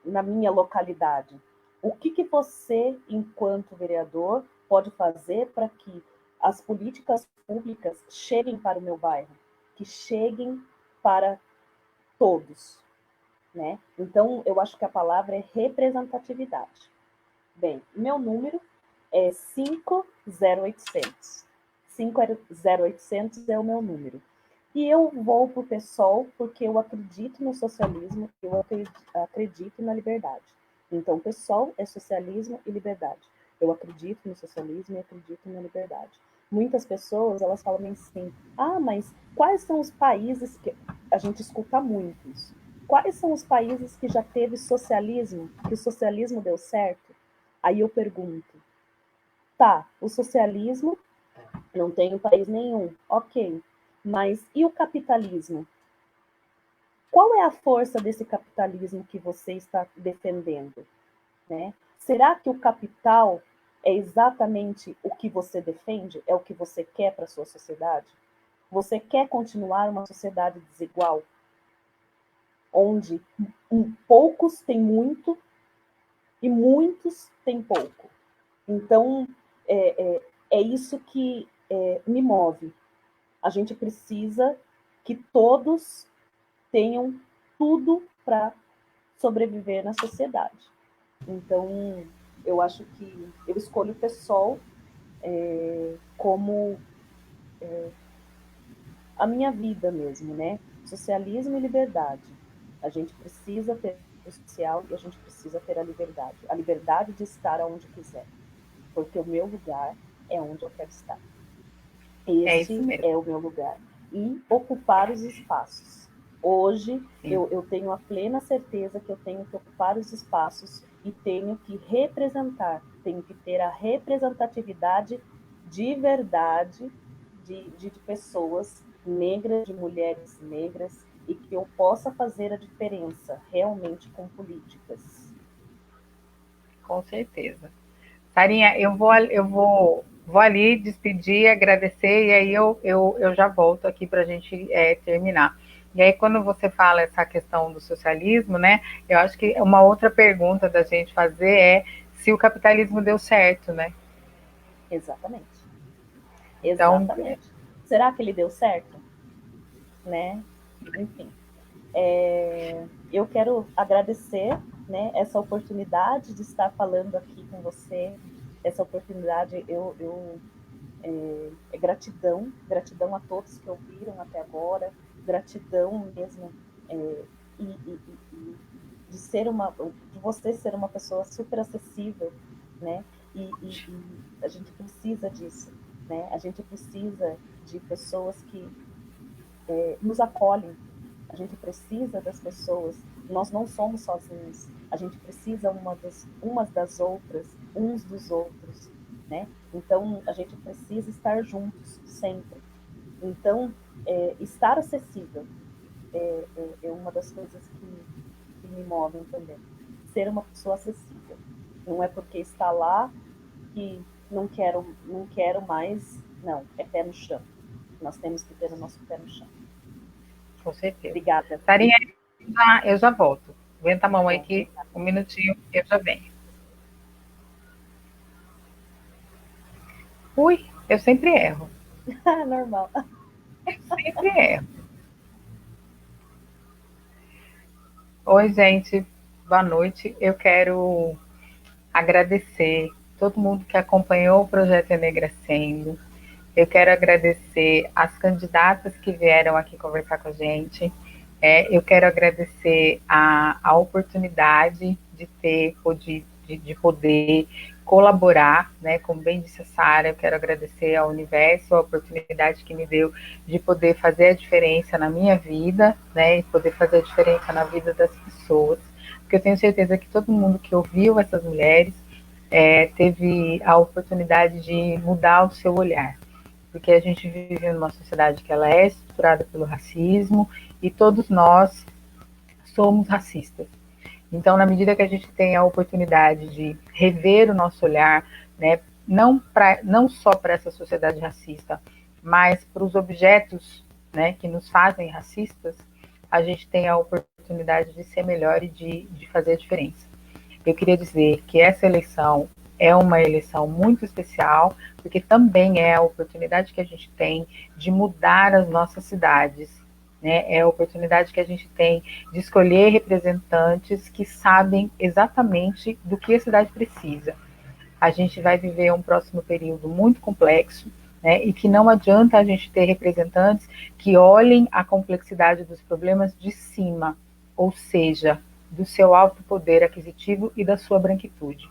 na minha localidade. O que você, enquanto vereador, pode fazer para que as políticas públicas cheguem para o meu bairro, que cheguem para todos, né? Então, eu acho que a palavra é representatividade. Bem, meu número é 50800. 50800 é o meu número. E eu vou para o PSOL porque eu acredito no socialismo, eu acredito na liberdade. Então, PSOL é socialismo e liberdade. Eu acredito no socialismo e acredito na liberdade. Muitas pessoas, elas falam assim, mas quais são os países que... A gente escuta muito isso. Quais são os países que já teve socialismo, que o socialismo deu certo? Aí eu pergunto, tá, o socialismo não tem em país nenhum, ok, mas e o capitalismo? Qual é a força desse capitalismo que você está defendendo? Né? Será que o capital é exatamente o que você defende? É o que você quer para a sua sociedade? Você quer continuar uma sociedade desigual? Onde poucos têm muito e muitos têm pouco. Então, é isso que me move. A gente precisa que todos tenham tudo para sobreviver na sociedade. Então, eu acho que eu escolho o PSOL como a minha vida mesmo, né? Socialismo e liberdade. A gente precisa ter o social e a gente precisa ter a liberdade. A liberdade de estar onde quiser. Porque o meu lugar é onde eu quero estar. É isso Este mesmo. é o meu lugar. E ocupar os espaços. Hoje, eu tenho a plena certeza que eu tenho que ocupar os espaços e tenho que representar, tenho que ter a representatividade de verdade de pessoas negras, de mulheres negras, e que eu possa fazer a diferença realmente com políticas. Com certeza. Sarinha, vou ali despedir, agradecer, e aí eu já volto aqui para a gente terminar. E aí, quando você fala essa questão do socialismo, né, eu acho que uma outra pergunta da gente fazer é se o capitalismo deu certo, né? Exatamente. Então, Exatamente. Será que ele deu certo? Né? Enfim. Eu quero agradecer, né, essa oportunidade de estar falando aqui com você, essa oportunidade, gratidão, gratidão a todos que ouviram até agora, gratidão mesmo e de você ser uma pessoa super acessível, né? E a gente precisa disso, né? A gente precisa de pessoas que nos acolhem. A gente precisa das pessoas. Nós não somos sozinhos. A gente precisa umas das outras, uns dos outros, né? Então a gente precisa estar juntos sempre. Então estar acessível é uma das coisas que me movem também. Ser uma pessoa acessível. Não é porque está lá que não quero mais. Não, é pé no chão. Nós temos que ter o nosso pé no chão. com certeza. Obrigada. Sarinha, eu já volto. Aguenta a mão aí que um minutinho eu já venho. Ui, eu sempre erro. Normal. Eu sempre erro. Oi, gente, boa noite. Eu quero agradecer todo mundo que acompanhou o projeto Enegrecendo. Eu quero agradecer as candidatas que vieram aqui conversar com a gente. Eu quero agradecer a oportunidade de ter de poder colaborar, né? Como bem disse a Sara, eu quero agradecer ao universo a oportunidade que me deu de poder fazer a diferença na minha vida, né? E poder fazer a diferença na vida das pessoas. Porque eu tenho certeza que todo mundo que ouviu essas mulheres teve a oportunidade de mudar o seu olhar, porque a gente vive numa sociedade que ela é estruturada pelo racismo e todos nós somos racistas. Então, na medida que a gente tem a oportunidade de rever o nosso olhar, né, não só para essa sociedade racista, mas para os objetos, né, que nos fazem racistas, a gente tem a oportunidade de ser melhor e de fazer a diferença. Eu queria dizer que essa eleição é uma eleição muito especial, porque também é a oportunidade que a gente tem de mudar as nossas cidades, né? É a oportunidade que a gente tem de escolher representantes que sabem exatamente do que a cidade precisa. A gente vai viver um próximo período muito complexo, né? E que não adianta a gente ter representantes que olhem a complexidade dos problemas de cima, ou seja, do seu alto poder aquisitivo e da sua branquitude.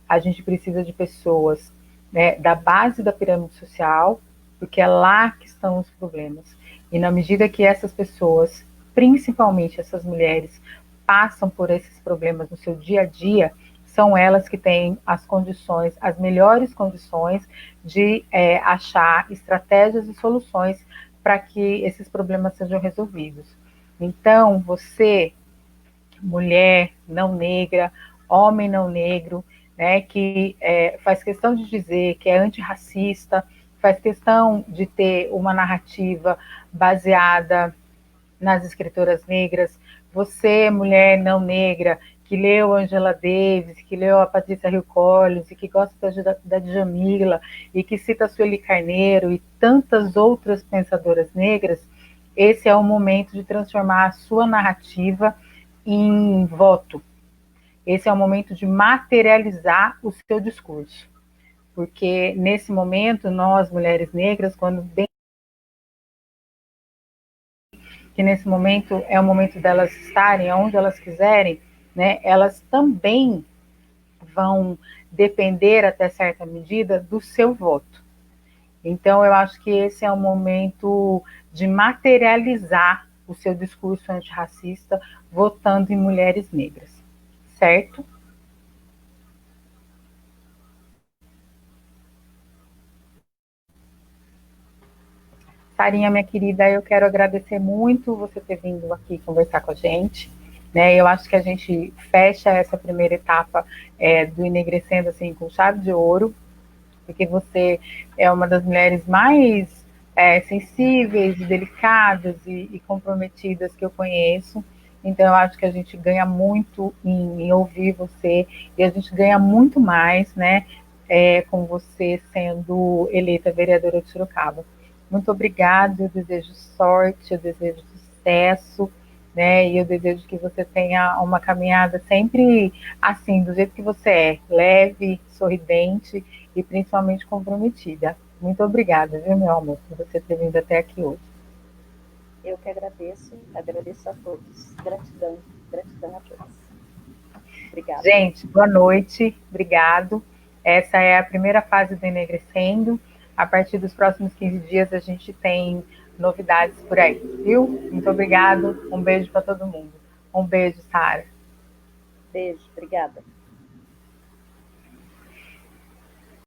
A gente precisa de pessoas, né, da base da pirâmide social, porque é lá que estão os problemas. E na medida que essas pessoas, principalmente essas mulheres, passam por esses problemas no seu dia a dia, são elas que têm as condições, as melhores condições de achar estratégias e soluções para que esses problemas sejam resolvidos. Então, você, mulher não negra, homem não negro, né, que faz questão de dizer que é antirracista, faz questão de ter uma narrativa baseada nas escritoras negras. Você, mulher não negra, que leu Angela Davis, que leu a Patrícia Hill Collins, e que gosta da Djamila, e que cita a Sueli Carneiro e tantas outras pensadoras negras, esse é o momento de transformar a sua narrativa em voto. Esse é o momento de materializar o seu discurso. Porque nesse momento, nós, mulheres negras, quando bem que nesse momento é o momento delas estarem onde elas quiserem, né, elas também vão depender até certa medida do seu voto. Então, eu acho que esse é o momento de materializar o seu discurso antirracista votando em mulheres negras, certo? Sarinha, minha querida, eu quero agradecer muito você ter vindo aqui conversar com a gente. Né? Eu acho que a gente fecha essa primeira etapa do Enegrecendo assim, com chave de ouro, porque você é uma das mulheres mais sensíveis, delicadas e comprometidas que eu conheço. Então, eu acho que a gente ganha muito em ouvir você e a gente ganha muito mais, né, com você sendo eleita vereadora de Sorocaba. Muito obrigada, eu desejo sorte, eu desejo sucesso, né, e eu desejo que você tenha uma caminhada sempre assim, do jeito que você é, leve, sorridente e principalmente comprometida. Muito obrigada, viu, meu amor, por você ter vindo até aqui hoje. Eu que agradeço a todos. Gratidão, gratidão a todos. Obrigada. Gente, boa noite, obrigado. Essa é a primeira fase do Enegrecendo. A partir dos próximos 15 dias a gente tem novidades por aí, viu? Muito obrigado, um beijo para todo mundo. Um beijo, Sara. Beijo, obrigada.